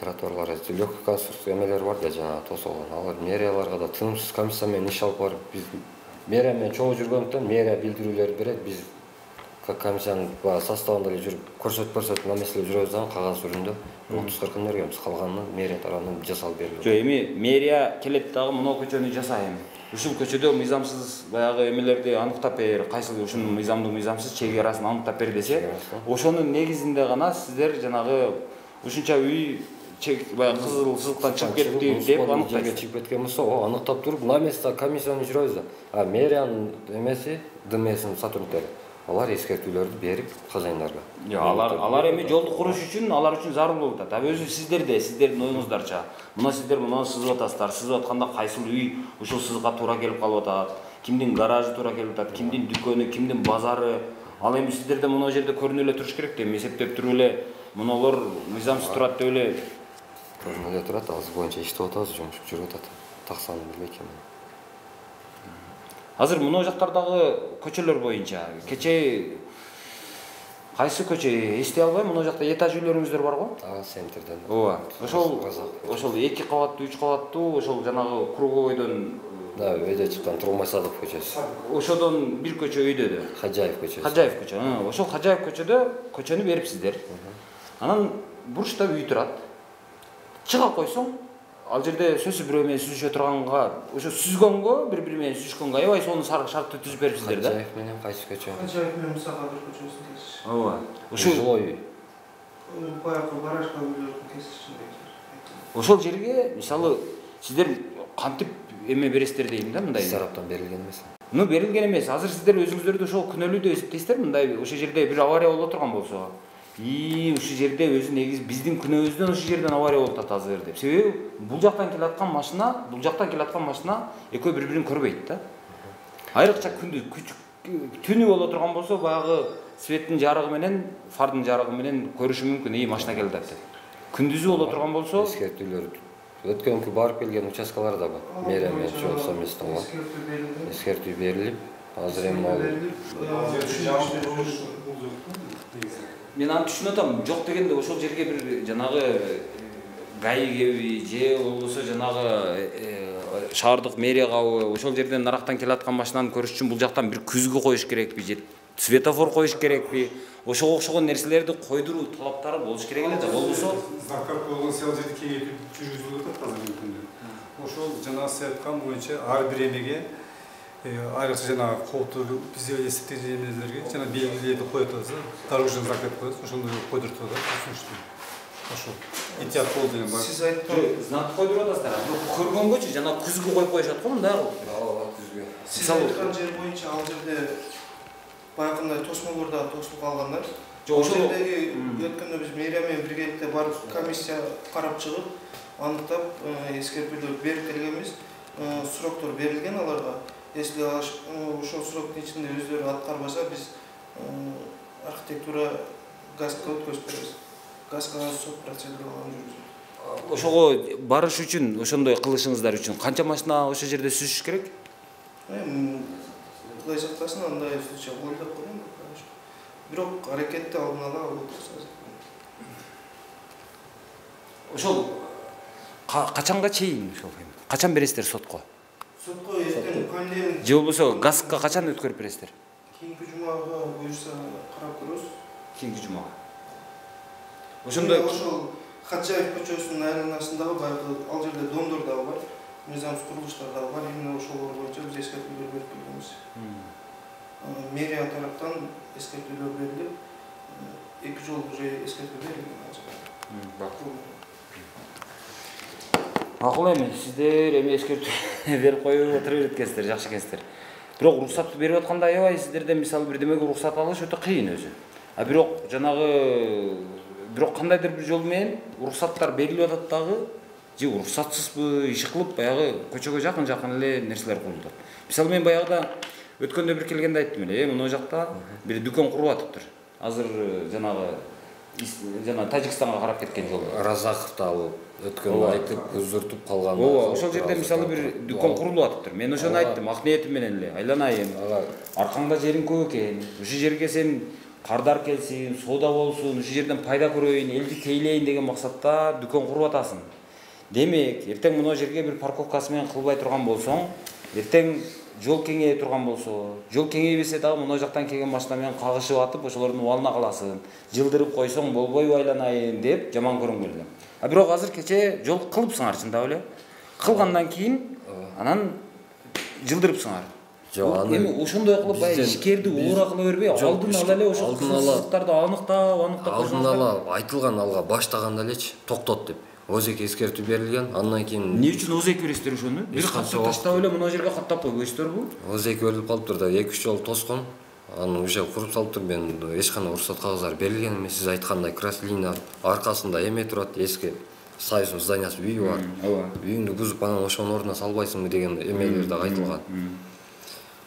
Тротуарлар легкий конструкция эмелер бар да, жана тосолгон. Алар мэрияларга да тынымсыз комиссия менен иш алып барып, биз мэрия менен чогуу жүргөндүктөн мэрия билдирүүлөрдү берет. Биз как комиссиянын составында эле жүрүп көрсөтүп намеселеп жүрөбүз да, кагаз түрүндө 30-40 бергенбиз. Калганын мэрия тарабынан жасалып берилет. Жок, эми мэрия келет дагы мына көчөнү жасайм. Ушул көчөдө мыйзамсыз баягы эмелерди аныктап бер, кайсы ушунун мыйзамдуу мыйзамсыз чеги арасын аныктап бер десе, ошонун негизинде гана сиздер жанагы ушунча үй баягы кызыл сызыктан чыгып кетти деп аныктайсыз. Чыгып кеткен болсо, аныктап туруп, на место комиссияны жүрөбүз да. А мэриянын эмеси, ДМСнин сотрудниктери алар эскертүүлөрдү берип хозяиндарга. Алар эми жолду куруш үчүн алар үчүн зарыл болуп атат. Өзү сиздерде, сиздердин оюңуздарча, мына сиздер мына сызып атасыздар. Сызып атканда кайсыл үй ушул сызыкка туура келип калып атат, кимдин гаражы туура келип атат, кимдин дүкөнү, кимдин базары. Ал эми сиздерде мына жерде көрүнө эле туруш керек да, эсептеп туруп эле мыналар мыйзамсыз турат деп эле көрүнө эле турат. Азыр боюнча иштеп атабыз, жумуш жүрүп атат. Таксаны билбейт эми. Азыр мына жактардагы көчөлөр боюнча кече кайсы көчө эстей албайм, мына жакта этаж үйлөрүңүздөр бар го? Центрден. Ооба. Ошол 2 кабаттуу, 3 кабаттуу, ошол жанагы Круговойдон да, өйдө чыккан Турмайсадов көчөсү. Ошодон бир көчө өйдө да. Хажаев көчөсү. Хажаев көчө. Ошол Хажаев көчөдө көчөнү берипсиздер. Анан бурчта үй турат. Чыга койсоң, ал жерде сөзсүз бирөө менен сүзүшө турганга, ошо сүзгөнгө, бири-бири менен сүзүшкөнгө аябай сонун шартты түзүп берипсиздер да. Хажаев менен кайсы көчө? Хажаев менен Мусакадыр көчөсүн кесиш. Ооба. Ушул жилой үй. Баягы гаражга үйлөрдүн кесишинде. Ошол жерге, мисалы, сиздер кантип эме бересиздер дейм да, мындай. Тараптан берилген эмес. Берилген эмес. Азыр сиздер өзүңүздөрдү ошол күнөөлүү деп эсептейсиздер, мындай ошол жерде бир авария боло турган болсо. Ушул жерде өзү негиз биздин күнөөбүздөн ошол жерден авария болуп атат азыр деп. Себеби бул жактан келаткан машина экөө бири-бирин көрбөйт да. Айрыкча түнү боло турган болсо, баягы светтин жарыгы менен, фардын жарыгы менен көрүшү мүмкүн, машина келип атат деп. күндүзү боло турган болсо эскертүүлөр өткөнкү барып келген участкалар да бар. Мэрия менен чоң совместно бар. Эскертүү берилип, азыр эми мен аны түшүнүп атам. Жок дегенде ошол жерге бир жанагы ГАИ же болбосо жанагы шаардык мэрия кабы ошол жерден нарактан келаткан машинаны көрүш үчүн бул жактан бир күзгү коюш керекпи же светофор коюш керекпи? Ошого окшогон нерселерди койдуруу талаптары болуш керек эле же болбосо закат болгон сел жерде кеңейтип жүргүзүлүп атат азыркы күндө. Ошол жана сиз айткан боюнча ар бир эмеге айрыкча жанагы кооптуу биз эсептеген эмелерге жана белгилерди коюп атабыз. Дорожный закат коебуз, ошондой койдуруп атат. Түшүнүштү. Ошол этият болду деген бар. Сиз айткан знак койдуруп атасыздар. Көргөнгөчү жана күзгү коюп коюшат го мындай кылып. күзгү. Сиз айткан жер боюнча ал жерде баягындай тосмолор да тосулуп калгандар. Жок, Ошол жердеги өткөндө биз мэрия менен биргеликте барып комиссия карап чыгып, аныктап эскертүүлөр берип келгенбиз. Сроктор берилген аларга. Если ошол сроктун ичинде өздөрү аткарбаса, биз архитектура ГАСКка өткөзүп беребиз. ГАСКка сот процедураларын жүргүзөт. Ошого барыш үчүн, ошондой кылышыңыздар үчүн канча машина ошол жерде сүзүш керек? Кудай сактасын, андай случай ойлоп көрөм. Бирок аракетти алдын ала отурсаңыз. Ошол качанга чейин ошол? Качан бересиздер сотко? Сотко эртең понедельник. Же болбосо ГАСКка качан өткөрүп бересиздер? Кийинки жумага буюрса карап көрөбүз. Кийинки жумага. Ошондой ошол Хаджаев көчөсүнүн айланасындагы баягы ал жерде домдор дагы бар. Мыйзамсыз курулуштар дагы бар. Именно ошолор боюнча биз эскертүүлөр берип келгенбиз. Мэрия тараптан эскертүүлөр берилип, 2 жол уже эскертүү берилген азыр. Макул эми сиздер эми эскертүү берип коюп отуруп кеткенсиздер, жакшы экенсиздер. Бирок уруксатты берип атканда аябай сиздерден мисалы бирдемеге уруксат алыш өтө кыйын өзү. Бирок жанагы кандайдыр бир жол менен уруксаттар берилип атат дагы, же уруксатсызбы иш кылып баягы көчөгө жакын эле нерселер курулат. Мисалы мен баягыда өткөндө бир келгенде айттым эле, мына жакта бир дүкөн куруп атыптыр. Азыр жана Тажикстанга карап кеткен жол. Разаков да өткөндө айтып, көзөртүп калган. Ошол жерде мисалы бир дүкөн курулуп атыптыр. Мен ошону айттым, ак ниетим менен эле. Айланайын. Аркаңда жериң көп экен. Ушул жерге сен кардар келсин, соода болсун, ушул жерден пайда көрөйүн, элди тейлейин деген максатта дүкөн куруп атасың. Демек, эртең мына жерге бир парковкасы менен кылбай турган болсоң, эртең жол кеңейе турган болсо, жол кеңейбесе дагы мына жактан келген машина менен кагышып атып, ошолордун убалына каласың. Жылдырып койсоң болбойбу айланайын деп жаман көрүнгөн эле. Бирок азыр кече жол кылыпсыңар чындап эле. Кылгандан кийин анан жылдырыпсыңар. Эми ошондой кылып баягы ишкерди уура кыла бербей, алдын ала эле ошол кылсыздыктарды аныктап алдын ала айтылган алга баштаганда элечи токтот деп. Озеки эскертүү берилген, андан кийин эмне үчүн озек бересиздер ошону? Бир каттап таштап эле мына жерге каттап койбойсуздарбы? Озеки өлүп калыптыр да, 2-3 жол тоскон. Аны уже куруп салыптыр. Мен эч кандай уруксат кагыздары берилген эмес. Сиз айткандай краслина аркасында эме турат, эски Союздун зданиясы үйү бар. Үйүңдү бузуп анан ошонун ордуна салбайсыңбы деген эмелер да айтылган.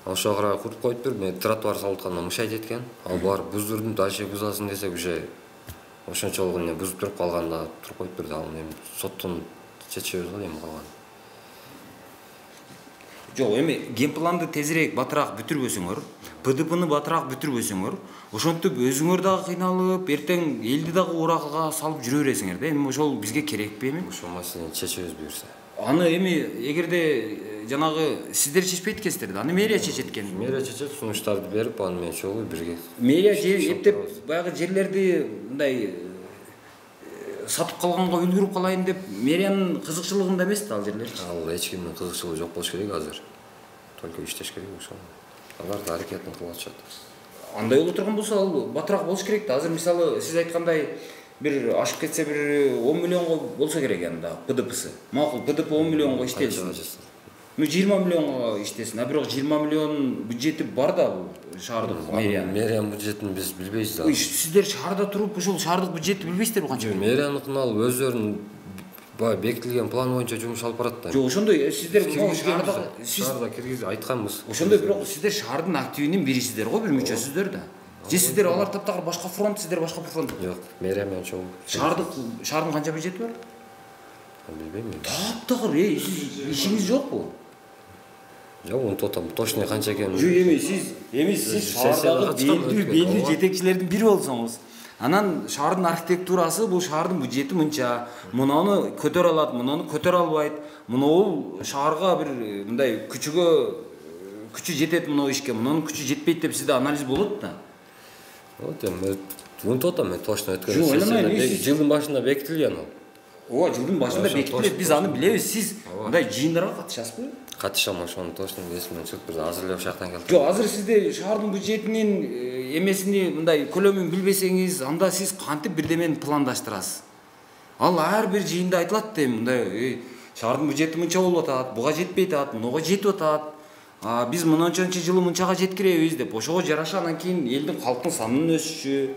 Ошого карай куруп коюптур. Мен тротуар салытканда мышайт эткен. Ал бар буздурдум, дальше бузасың десек уже ошончолук эле бузуп туруп калганда туруп коюптур да. Аны эми соттон чечебиз го эми калган. Жок, эми генпланды тезирээк батыраак бүтүрбөсөңөр, ПДПны батыраак бүтүрбөсөңөр, ошентип өзүңөр дагы кыйналып, эртең элди дагы уракка салып жүрө бересиңер да. Эми ошол бизге керекпи эми? Ошол маселени чечебиз буюрса. Аны эми эгерде жанагы сиздер чечпейт экенсиздер да, аны мэрия чечет экен. Мэрия чечет, сунуштарды берип, аны менен чогуу бирге. Мэрия эптеп баягы жерлерди мындай сатып калганга үлгүрүп калайын деп мэриянын кызыкчылыгында эмес да ал жерлер. Ал эч кимдин кызыкчылыгы жок болуш керек азыр. Только иштеш керек ошол. Алар да аракетин кылып атышат. Андай боло турган болсо ал батыраак болуш керек да. Азыр мисалы сиз айткандай бир ашып кетсе бир 10 миллионго болсо керек анда ПДПсы. Макул, ПДП 10 миллионго иштелсин. 20 миллионго иштесин. Бирок 20 миллион бюджети бар да бул шаардык мэриянын. Мэриянын бюджетин биз билбейбиз да. Сиздер шаарда туруп ушул шаардык бюджетти билбейсиздерби канча? Мэрияныкын ал өздөрүнүн бекитилген план боюнча жумуш алып барат да. Жок, ошондой сиздер шаарда киргиз айтканбыз. Ошондой бирок сиздер шаардын активинин бирисиздер го, бир мүчөсүздөр да. Же сиздер алар таптагы башка фронт, сиздер башка фронт? Жок, мэрия менен чогуу. Шаардын канча бюджети бар? Билбейм. Таптагы, сиз ишиңиз жокпу? Жок, унутуп атам. Точно канча экенин. Жок, сиз шаардагы белгилүү жетекчилердин бири болсоңуз. Анан шаардын архитектурасы, бул шаардын бюджети мынча, мунуну көтөрө алат, мунуну көтөрө албайт. Мунул шаарга бир мындай күчү жетет мунул ишке, мунун күчү жетпейт деп сизде анализ болот да. Вот эми унутуп атам мен точно өткөн. Жок, ойлонойм. Жылдын башында бекитилген ал. Ооба, жылдын башында бекитилет, биз аны билебиз. Сиз мындай жыйындарга катышасызбы? Катышам, ошону точно эсимден чыгып бир азырлап жактан келдим. Жок, азыр сизде шаардын бюджетинин эмесини мындай көлөмүн билбесеңиз, анда сиз кантип бирдемени пландаштырасыз? Ал ар бир жыйында айтылат да, мындай шаардын бюджети мынча болуп атат, буга жетпей атат, мунуга жетип атат. Биз мынчанчы жылы мынчага жеткиребиз деп, ошого жараша анан кийин элдин калктын санынын өсүшү,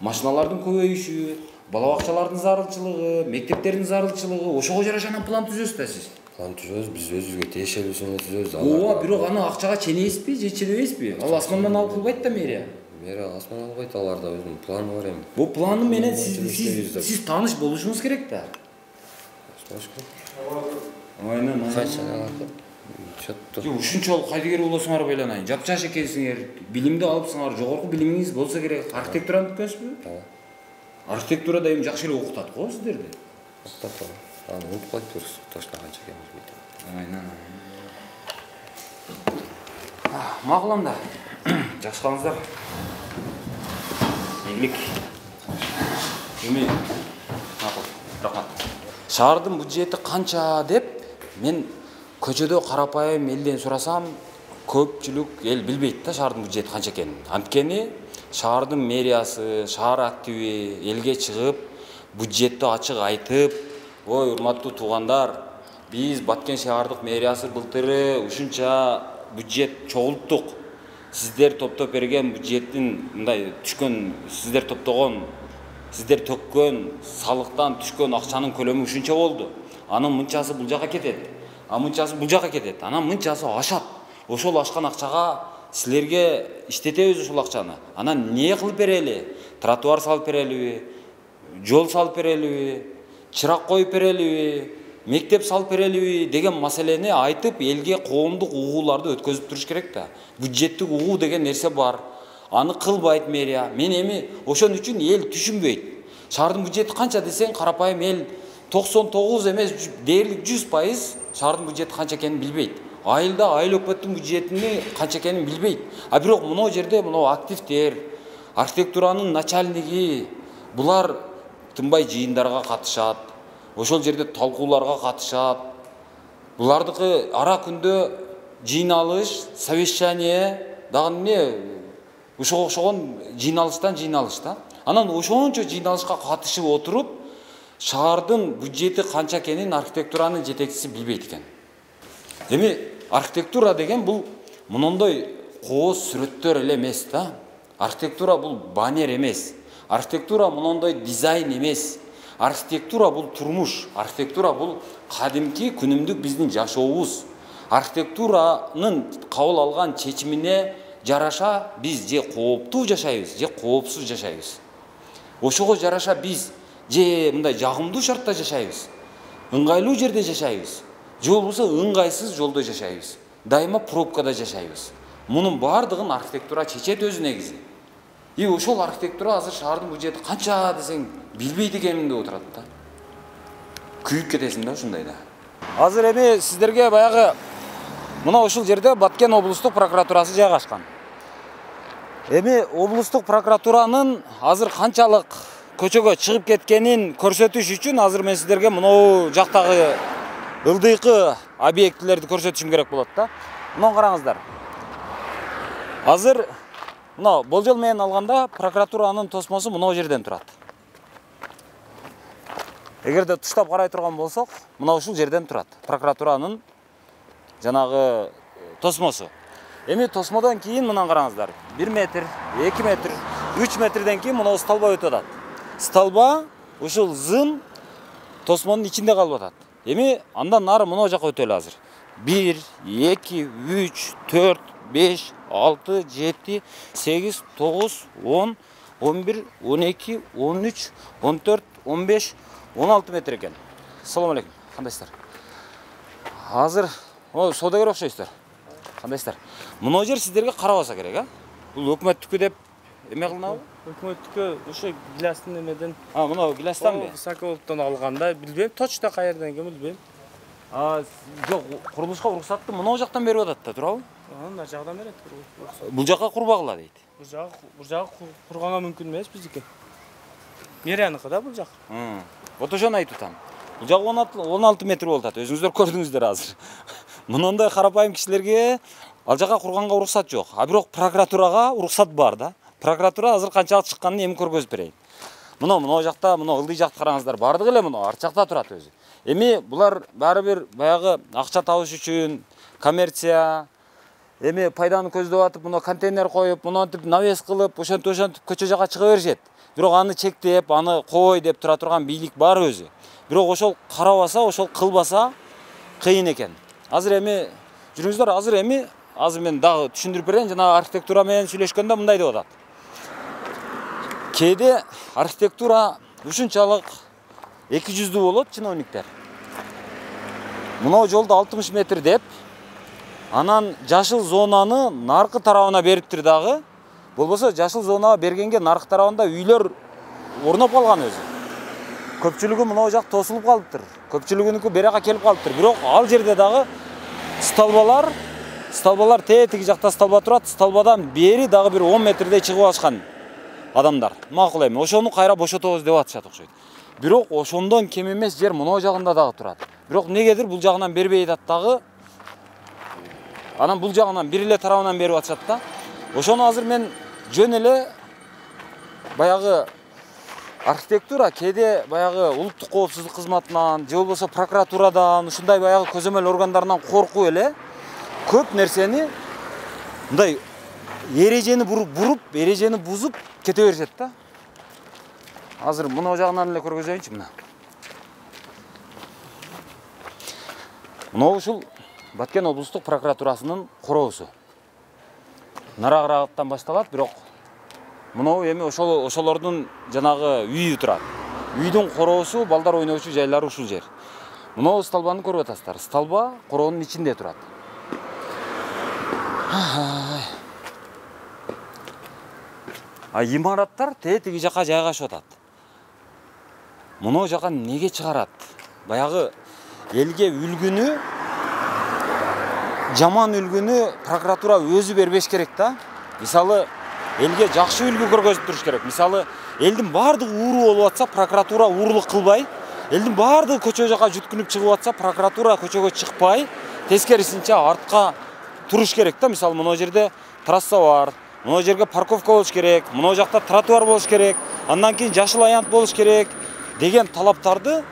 машиналардын көбөйүшү, бала бакчалардын зарылчылыгы, мектептердин зарылчылыгы, ошого жараша анан план түзөсүз да сиз. План түзөбүз, биз өзүбүзгө тиешелүүсүн түзөбүз. Ооба, бирок аны акчага ченебизби, же ченебизби? Ал асмандан алып кылбайт да мэрия. Мэрия асман албайт, аларда өзүнүн планы бар эми. Бул планы менен сиз тааныш болушуңуз керек да. Айнан. Канча алат? Ушунчалык кайдыгер болосуңар байланайын. Жапжаш экенсиңер, билимди алыпсыңар, жогорку билимиңиз болсо керек. Архитектураны бүткөнсүзбү? Ооба. Архитектурада эми жакшы эле окутат го сиздерди. Окутат. Аны унутуп калыптырбыз, точно канча экенин билбейт. Айнан. Макул анда. Жакшы калыңыздар. Ийгилик. Эми макул. Рахмат. Шаардын бюджети канча деп мен көчөдө карапайым элден сурасам, көпчүлүк эл билбейт да шаардын бюджети канча экенин. Анткени шаардын мэриясы, шаар активи элге чыгып, бюджетти ачык айтып, ой, урматтуу туугандар, биз Баткен шаардык мэриясы былтыры ушунча бюджет чогулттук. Сиздер топтоп берген бюджеттин мындай түшкөн, сиздер топтогон, сиздер төккөн салыктан түшкөн акчанын көлөмү ушунча болду. Анын мынчасы бул жака кетет. Мынчасы бул жака кетет. Анан мынчасы ашат. Ошол ашкан акчага силерге иштетебиз ушул акчаны. Анан не кылып берели? Тротуар салып берелиби? Жол салып берелиби? Чырак коюп берелиби? Мектеп салып берелиби деген маселени айтып, элге коомдук угууларды өткөзүп туруш керек да. Бюджеттик угуу деген нерсе бар. Аны кылбайт мэрия. Мен эми ошон үчүн эл түшүнбөйт. Шаардын бюджети канча десең, карапайым эл 99 эмес, дээрлик 100% шаардын бюджети канча экенин билбейт. Айылда айыл өкмөттүн бюджетини канча экенин билбейт. Бирок мына жерде мына активдер, архитектуранын начальниги, булар тынбай жыйындарга катышат. Ошол жерде талкууларга катышат. Булардыкы ара күндө жыйналыш, совещание, дагы эмне ошого окшогон жыйналыштан да. Анан ошончо жыйналышка катышып отуруп, шаардын бюджети канча экенин архитектуранын жетекчиси билбейт экен. Эми архитектура деген бул мындай кооз сүрөттөр эле эмес да. Архитектура бул баннер эмес. Архитектура мындай дизайн эмес. Архитектура бул турмуш. Архитектура бул кадимки күнүмдүк биздин жашообуз. Архитектуранын кабыл алган чечимине жараша биз же кооптуу жашайбыз, же коопсуз жашайбыз. Ошого жараша биз же мындай жагымдуу шартта жашайбыз, ыңгайлуу жерде жашайбыз, же болбосо ыңгайсыз жолдо жашайбыз, дайыма пробкада жашайбыз. Мунун баардыгын архитектура чечет өзү негизи. Ошол архитектура азыр шаардын бюджети канча десең билбейт экенин деп отурат да. Күйүп кетесиң да ушундай да. Азыр эми сиздерге баягы мына ушул жерде Баткен облустук прокуратурасы жайгашкан. Эми облустук прокуратуранын азыр канчалык көчөгө чыгып кеткенин көрсөтүш үчүн азыр мен сиздерге мынау жактагы ылдыйкы объектилерди көрсөтүшүм керек болот да. Мына караңыздар. Азыр мына болжол менен алганда прокуратуранын тосмосу мына жерден турат. Эгерде туштап карай турган болсок, мына ушул жерден турат. Прокуратуранын жанагы тосмосу. Эми тосмодон кийин мына караңыздар. 1 метр, 2 метр, 3 метрден кийин мына столба өтүп атат. Столба ушул зым тосмонун ичинде калып атат. Эми андан нары мына жака өтөлү азыр. 1, 2, 3, 4, 5, 6, 7, 8, 9, 10, 11, 12, 13, 14, 15, 16 метр екен. Ассаламу алейкум. Қандайсыздар? Азыр саудагер окшойсуздар. Қандайсыздар? Мына жер сіздерге қарабаса керек, а? Бұл өкмөттүкү деп эме кылынабы? Өкмөттүкү ошо гилястын эмеден. Мына гилястан бе? Соколовдон алганда билбейм, точно каерден экенин билбейм. Жок, курулушка уруксатты мына жактан берип атат да, туурабы? Мына жагдан берет. Бул жакка курбагыла дейт. Бул жак курганга мүмкүн эмес биздики. Мэряныкы да бул жак. Вот ошону айтып атам. Бул жак 16 метр болуп атат. Өзүңүздөр көрдүңүздөр азыр. Мындай карапайым кишилерге ал жака курганга уруксат жок. А бирок прокуратурага уруксат бар да. Прокуратура азыр канчалык чыкканын эми көргөзүп берейин. Мына жакта, мына ылдый жакты караңыздар. Бардыгы эле мына арт жакта турат өзү. Эми булар баары бир баягы акча табыш үчүн коммерция, эми пайданы көздөп атып, мына контейнер коюп, мынантип навес кылып, ошентип көчө жака чыга беришет. Бирок аны чектеп, аны кой деп тура турган бийлик бар өзү. Бирок ошол карабаса, ошол кылбаса кыйын экен. Азыр эми жүрүңүздөр, азыр мен дагы түшүндүрүп берейин, жана архитектура менен сүйлөшкөндө мындай деп атат. Кээде архитектура ушунчалык 200 болот чиновниктер. Мына жолду 60 метр деп, анан жашыл зонаны наркы тарабына бериптир дагы. Болбосо жашыл зонага бергенге наркы тарабында үйлөр орноп калган өзү. Көпчүлүгү мына жак тосулуп калыптыр. Көпчүлүгүнүкү берага келип калыптыр. Бирок ал жерде дагы столбалар тетиги жакта столба турат. Столбадан бери дагы бир 10 метрдей чыгып алышкан адамдар. Макул эми, ошону кайра бошотобуз деп атышат окшойт. Бирок ошондон кем эмес жер мына жагында дагы турат. Бирок негедир бул жагынан бербей атат дагы. Анан бул жагынан бир эле тарабынан берип атышат да. Ошону азыр мен жөн эле баягы архитектура кээде баягы улуттук коопсуздук кызматынан же болбосо прокуратурадан ушундай баягы көзөмөл органдарынан коркуп эле көп нерсени мындай эрежени буруп, эрежени бузуп кете беришет да. Азыр мына жагынан эле көргөзөйүнчү мына. Мына ушул Баткен облустук прокуратурасынын короосу. Нарагыраагыттан башталат, бирок мына эми ошолордун жанагы үйү турат. Үйдүн короосу, балдар ойночу жайлары ушул жер. Мына столбаны көрүп атасыздар. Столба короонун ичинде турат. Имараттар тетиги жака жайгашып атат. Мына жака неге чыгарат? Баягы элге үлгүнү, жаман үлгүнү прокуратура өзү бербеш керек да. Мисалы, элге жакшы үлгү көргөзүп туруш керек. Мисалы, элдин баардыгы ууруу болуп атса, прокуратура уурулук кылбай, элдин баардыгы көчө жака жүткүнүп чыгып атса, прокуратура көчөгө чыкпай, тескерисинче артка туруш керек да. Мисалы, мына жерде трасса бар, мына жерге парковка болуш керек, мына жакта тротуар болуш керек, андан кийин жашыл аянт болуш керек деген талаптарды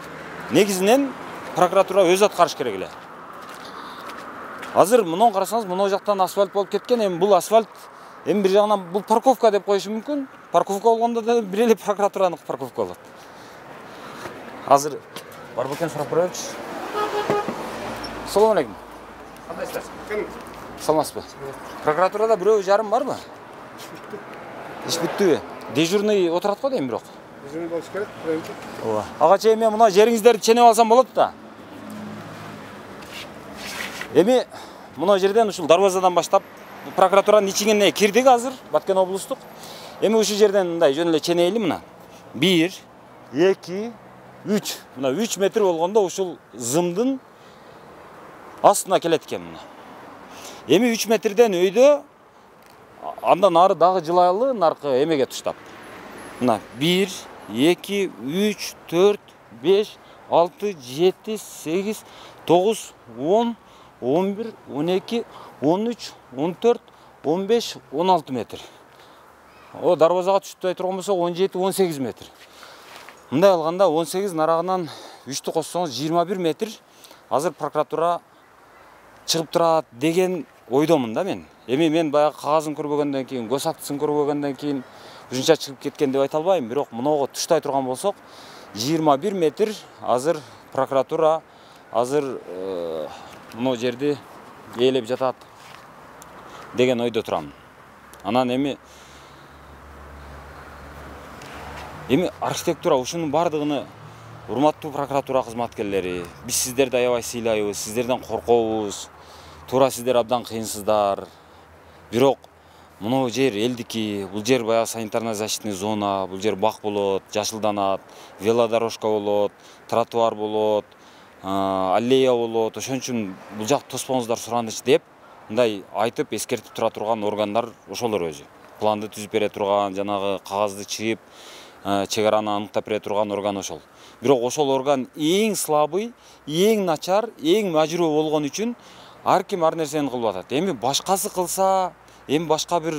негизинен прокуратура өзү аткарыш керек эле. Азыр мына карасаңыз, мына жактан асфальт болуп кеткен, эми бул асфальт эми бир жагынан бул парковка деп коюшу мүмкүн. Парковка болгондо да бир эле прокуратуранын парковка болот. Азыр бар бекен сурап көрөйүнчү. Салам алейкум. Кандайсыздар? Саламатсызбы? Прокуратурада бирөө жарым барбы? Иш бүттүбү? Дежурный отурат го дейм бирок. Дежурный болуш керек, birinchi. Ооба. Ага чейин мен мына жериңиздерди ченеп алсам болот да. Эми мына жерден ушул дарбазадан баштап прокуратуранын ичине кирдик азыр, Баткен облустук. Эми ушул жерден мындай жөн эле ченейли мына. 1, 2, 3. Мына 3 метр болгондо ушул зымдын астына келет экен мына. Эми 3 метрден өйдө андан ары дагы жылайлы наркы эмеге туштап. Мына 1, 2, 3, 4, 5, 6, 7, 8, 9, 10, 11, 12, 13, 14, 15, 16 метр. О, дарбазага түштөй турган болсо 17, 18 метр. Мындай алганда 18 нарагынан 3-тү коссоңуз 21 метр азыр прокуратура чыгып турат деген ойдомун да мен. Эми мен баягы кагазын көрбөгөндөн кийин, гос актысын көрбөгөндөн кийин ушунча чыгып кеткен деп айта албайм, бирок мыного туштай турган болсок 21 метр азыр прокуратура азыр мына жерди ээлеп жатат. деген ойдо турам. Анан эми архитектура ушунун бардыгыны урматтуу прокуратура кызматкерлери, биз сиздерди аябай сыйлайбыз, сиздерден коркобуз. Туура сиздер абдан кыйынсыздар. Бирок мынау жер элдики, бул жер баягы санитарно-защитный зона, бул жер бак болот, жашылданат, велодорожка болот, тротуар болот, аллея болот. Ошон үчүн бул жак тоспоңуздар сураныч деп мындай айтып эскертип тура турган органдар ошолор өзү. Планды түзүп бере турган, жанагы кагазды чыйып, чек араны аныктап бере турган орган ошол. Бирок ошол орган эң слабый, эң начар, эң мажруу болгон үчүн ар ким ар нерсени кылып атат. Эми башкасы кылса, эми башка бир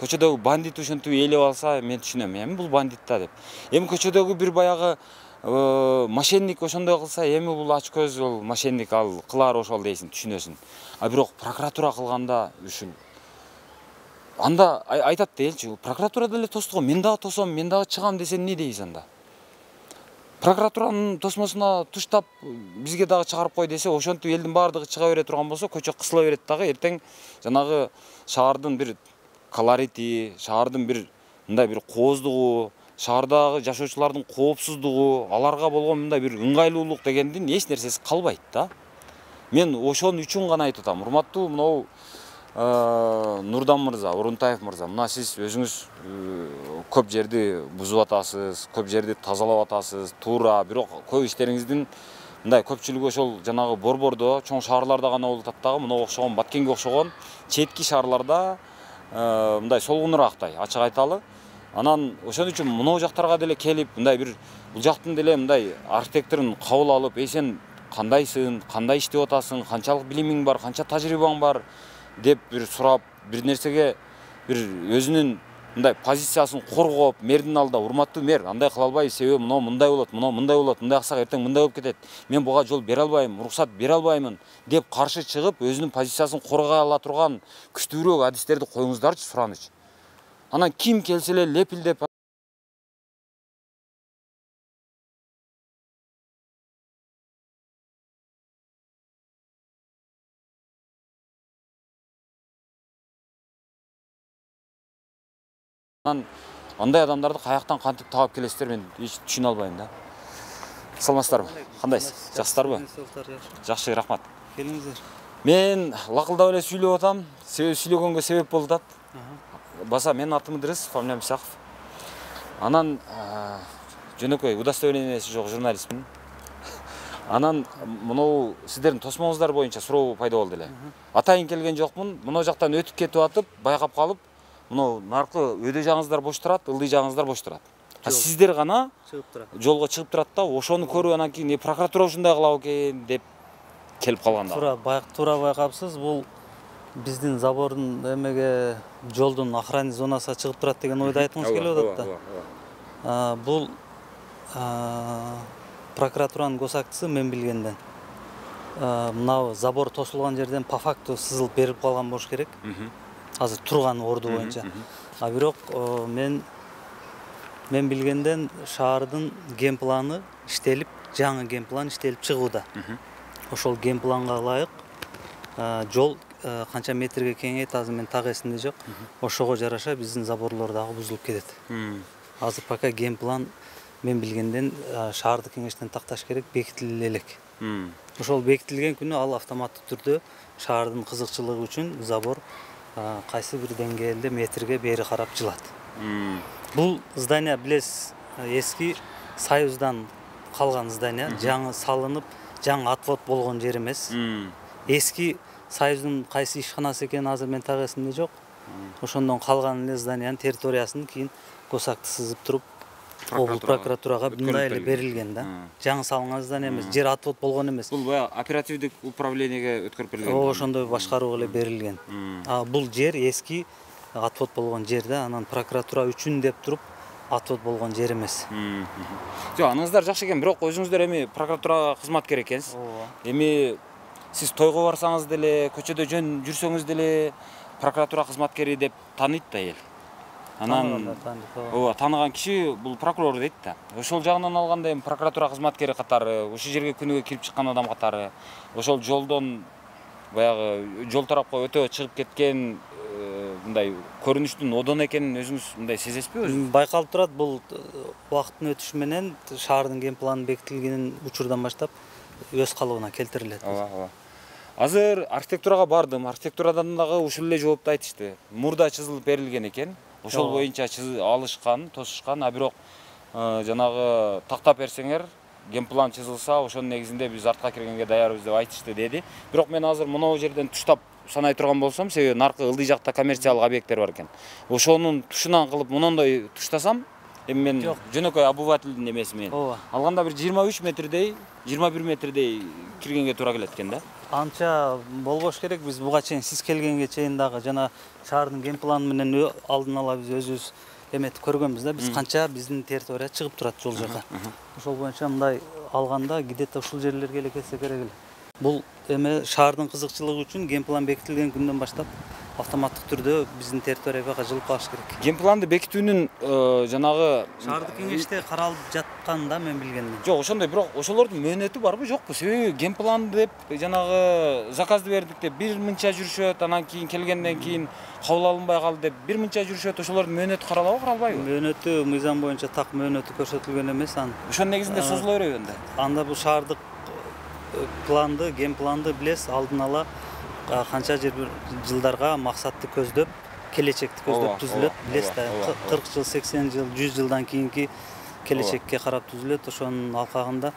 көчөдөгү бандит ушинтип ээлеп алса, мен түшүнөм. Эми бул бандит да деп. Эми көчөдөгү бир баягы мошенник ошондой кылса, эми бул ач көз бол мошенник, ал кылар ошол дейсиң, түшүнөсүң. А бирок прокуратура кылганда ушул анда айтат делчи, прокуратура деле тостуго, мен дагы тосом, мен дагы чыгам десе эмне дейсиз анда? Прокуратуранын тосмосуна туштап бизге дагы чыгарып кой десе, ошентип элдин баардыгы чыга бере турган болсо, көчө кысыла берет дагы, эртең жанагы шаардын бир колорити, шаардын бир мындай бир кооздугу, шаардагы жашоочулардын коопсуздугу, аларга болгон мындай бир ыңгайлуулук дегендин эч нерсеси калбайт да. Мен ошон үчүн гана айтып атам. Урматтуу мынау Нурдан мырза, Урунтаев мырза, мына сиз өзүңүз көп жерди бузуп атасыз, көп жерди тазалап атасыз, туура, бирок көп иштериңиздин мындай көпчүлүгү ошол жанагы борбордо, чоң шаарларда гана болуп атат дагы, мына окшогон, Баткенге окшогон четки шаарларда мындай солгунураактай, ачык айталы. Анан ошон үчүн мына жактарга деле келип, мындай бир бул жактын деле мындай архитекторун кабыл алып, сен кандайсың, кандай иштеп атасың, канчалык билимиң бар, канча тажрыйбаң бар деп бир сурап, бир нерсеге бир өзүнүн мындай позициясын коргоп, мэрдин алдында урматтуу мэр, андай кыла албайбыз, себеби мындай болот, мындай болот, мындай кылсак эртең мындай болуп кетет. Мен буга жол бере албайм, уруксат бере албаймын деп каршы чыгып, өзүнүн позициясын коргой ала турган күчтүүрөөк адистерди коюңуздарчы, сураныч. Анан ким келсе эле лепилдеп андай адамдарды каяктан кантип таап келесиздер, мен эч түшүнө албайм да. Саламатсыздарбы? Кандайсыз? Жакшысыздарбы? Жакшы, рахмат. Келиңиздер. Мен лакылдап эле сүйлөп атам. Себеби сүйлөгөнгө себеп болуп атат. Баса, менин атым Идрис, фамилиям Исаков. Анан жөнөкөй удостоверениеси жок журналистмин. Анан мынау сиздердин тосмоңуздар боюнча суроо пайда болду эле. Атайын келген жокмун, мына жактан өтүп кетип атып, байкап калып, мынау наркы өйдө жагыңыздар бош турат, ылдый жагыңыздар бош турат. Сиздер гана жолго чыгып турат да, ошону көрүп анан кийин прокуратура ушундай кылабы экен деп келип калганда. Туура байкапсыз, бул биздин забордун эмеге жолдун охранный зонасына чыгып турат деген ойду айткыңыз келип атат да. Бул прокуратуранын госактысы мен билгенден. Мына забор тосулган жерден по факту сызылып берип калган болуш керек. Азыр турган орду боюнча. А бирок мен билгенден шаардын генпланы иштелип, жаңы генплан иштелип чыгууда. Ошол генпланга ылайык жол канча метрге кеңейет, азыр мен так эсимде жок. Ошого жараша биздин заборлор дагы бузулуп кетет. Азыр пока генплан мен билгенден шаарды кеңештен такташ керек, бекитиле элек. Ошол бекитилген күнү ал автоматтык түрдө шаардын кызыкчылыгы үчүн забор кайсы бир деңгээлде метрге бери карап жылат. Бул здание билесиз, эски Союздан калган здание, жаңы салынып, жаңы отвод болгон жер эмес. Эски Союздун кайсы ишканасы экени азыр мен так эсимде жок. Ошондон калган эле зданиянын территориясын кийин госакты сызып туруп, прокуратурага мындай эле берилген да. Жаңы салынган здание эмес, жер отвод болгон эмес. Бул баягы оперативдик управлениеге өткөрүп берилген. Ошондой башкарууга эле берилген. Бул жер эски отвод болгон жер да, анан прокуратура үчүн деп туруп отвод болгон жер эмес. Жок, аныңыздар жакшы экен, бирок өзүңүздөр эми прокуратура кызматкер экенсиз. Эми сиз тойго барсаңыз деле, көчөдө жөн жүрсөңүз деле прокуратура кызматкери деп тааныйт да эл. Анан тааныган киши бул прокурор дейт да. Ошол жагынан алганда эми прокуратура кызматкери катары, ушул жерге күнүгө кирип чыккан адам катары, ошол жолдон баягы жол тарапка өтө чыгып кеткен мындай көрүнүштүн одон экенин өзүңүз мындай сезесизби өзү? Байкалып турат, бул убакыттын өтүшү менен шаардын ген планы бекитилген учурдан баштап өз калыбына келтирилет. Ооба. Азыр архитектурага бардым. Архитектурадан дагы ушул эле жоопту айтышты. Мурда чызылып берилген экен. Ошол боюнча алышкан, тосушкан, а бирок жанагы тактап берсеңер, ген план чызылса, ошонун негизинде биз артка киргенге даярбыз деп айтышты деди. Бирок мен азыр мына жерден туштап санай турган болсом, себеби наркы ылдый жакта коммерциялык объекттер бар экен. Ошонун тушунан кылып монондой туштасам, эми мен жөнөкөй обывательдин эмеси менен алганда бир 23 метрдей, 21 метрдей киргенге туура келет экен да. Анча болбош керек. Биз буга чейин сиз келгенге чейин дагы жана шаардын ген планы менен алдын ала биз өзүбүз эметип көргөнбүз да. Биз канча биздин территория чыгып турат жол жака. Ошол боюнча мындай алганда где-то ушул жерлерге эле келсе керек эле. Бул эме шаардын кызыкчылыгы үчүн ген план бекитилген күндөн баштап автоматтык түрдө биздин территорияга жылып калыш керек. Ген планды бекитүүнүн жанагы шаардык кеңеште каралып жаткан да мен билгенден. Жок, ошондой, бирок ошолордун мөөнөтү барбы, жокпу? Себеби ген план деп жанагы заказды бердик деп бир мынча жүрүшөт, анан кийин келгенден кийин кабыл алынбай калды деп бир мынча жүрүшөт. Ошолордун мөөнөтү каралабы, каралбайбы? Мөөнөтү мыйзам боюнча так мөөнөтү көрсөтүлгөн эмес аны. Ошонун негизинде созула береби анда? Анда бул шаардык планды, ген планды билесиз, алдын ала канча жылдарга максатты көздөп, келечекти көздөп түзүлөт. Билесиз да, 40 жыл, 80 жыл, 100 жылдан кийинки келечекке карап түзүлөт. Ошонун алкагында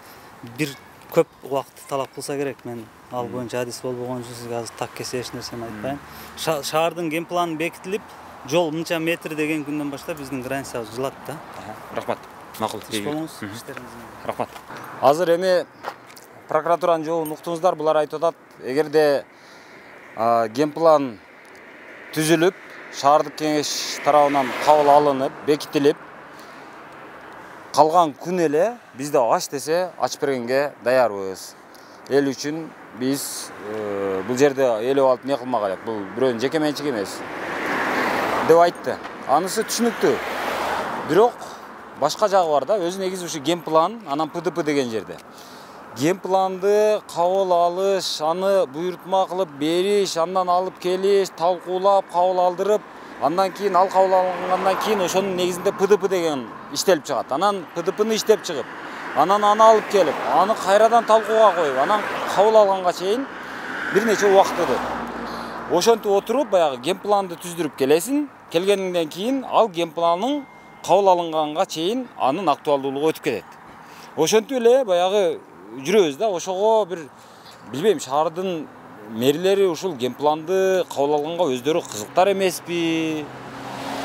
бир көп убакытты талап кылса керек. Мен ал боюнча адис болбогон үчүн сизге азыр так кесе эч нерсени айтпайм. Шаардын ген планы бекитилип, жол мынча метр деген күндөн баштап биздин границабыз жылат да. Рахмат. Макул. Рахмат. Азыр эми прокуратуранын жообун уктуңуздар, булар айтып атат, эгерде ген план түзүлүп, шаардык кеңеш тарабынан кабыл алынып, бекитилип, калган күн эле бизде аш десе ачып бергенге даярбыз. Эл үчүн биз бул жерде элеп алып не кылмак элек, бул бирөөнүн жеке менчиги эмес деп айтты. Анысы түшүнүктүү. Бирок башка жагы бар да, өзү негизи ушу ген план, анан ПДП деген жерде. Ген планды кабыл алыш, аны буйрутма кылып бериш, андан алып келиш, талкуулап, кабыл алдырып, андан кийин ал кабыл алынгандан кийин ошонун негизинде ПДП деген иштелип чыгат. Анан ПДПны иштеп чыгып, анан аны алып келип, аны кайрадан талкууга коюп, анан кабыл алганга чейин бир нече убакыт өтөт. Ошентип отуруп, баягы ген планды түздүрүп келесиң, келгенден кийин ал ген планын кабыл алынганга чейин анын актуалдуулугу өтүп кетет. Ошентип эле баягы жүрөбүз да, ошого бир билбейм, шаардын мэрлери ушул ген планды кабыл алганга өздөрү кызыктар эмеспи,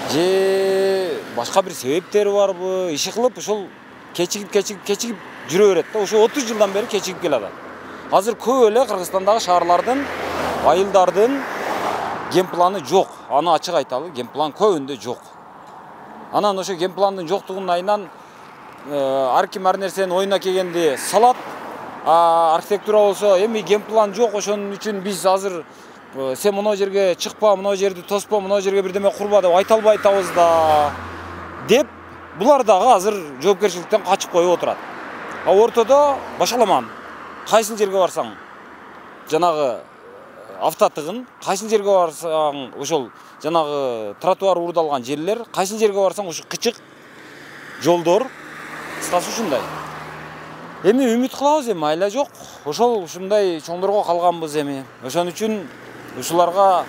же башка бир себептери барбы, иши кылып ушул кечигип жүрө берет да. Ошо 30 жылдан бери кечигип келатат. Азыр көп эле Кыргызстандагы шаарлардын, айылдардын ген планы жок. Аны ачык айталы, ген план көбүндө жок. Анан ошо ген пландын жоктугунун айынан ар ким ар нерсени оюна келгенди салат. Архитектура болсо, эми ген план жок, ошонун үчүн биз азыр сен мына жерге чыкпа, мына жерди тоспо, мына жерге бирдеме курба деп айта албай атабыз да деп, булар дагы азыр жоопкерчиликтен качып коюп отурат. Ортодо башаламан. Кайсыл жерге барсаң жанагы автотыгын, кайсыл жерге барсаң ошол жанагы тротуар урдалган жерлер, кайсыл жерге барсаң ушу кычык жолдор, кыскасы ушундай. Эми үмүт кылабыз, эми айла жок. Ошол ушундай чоңдорго калганбыз эми. Ошон үчүн ушуларга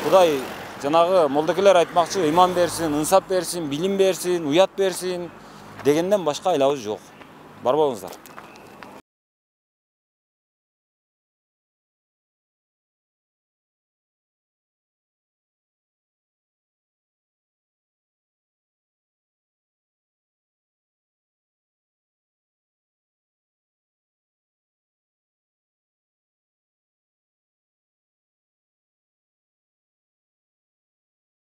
Кудай жанагы молдокелер айтмакчы, иман берсин, ынсап берсин, билим берсин, уят берсин дегенден башка айлабыз жок. Бар болуңуздар.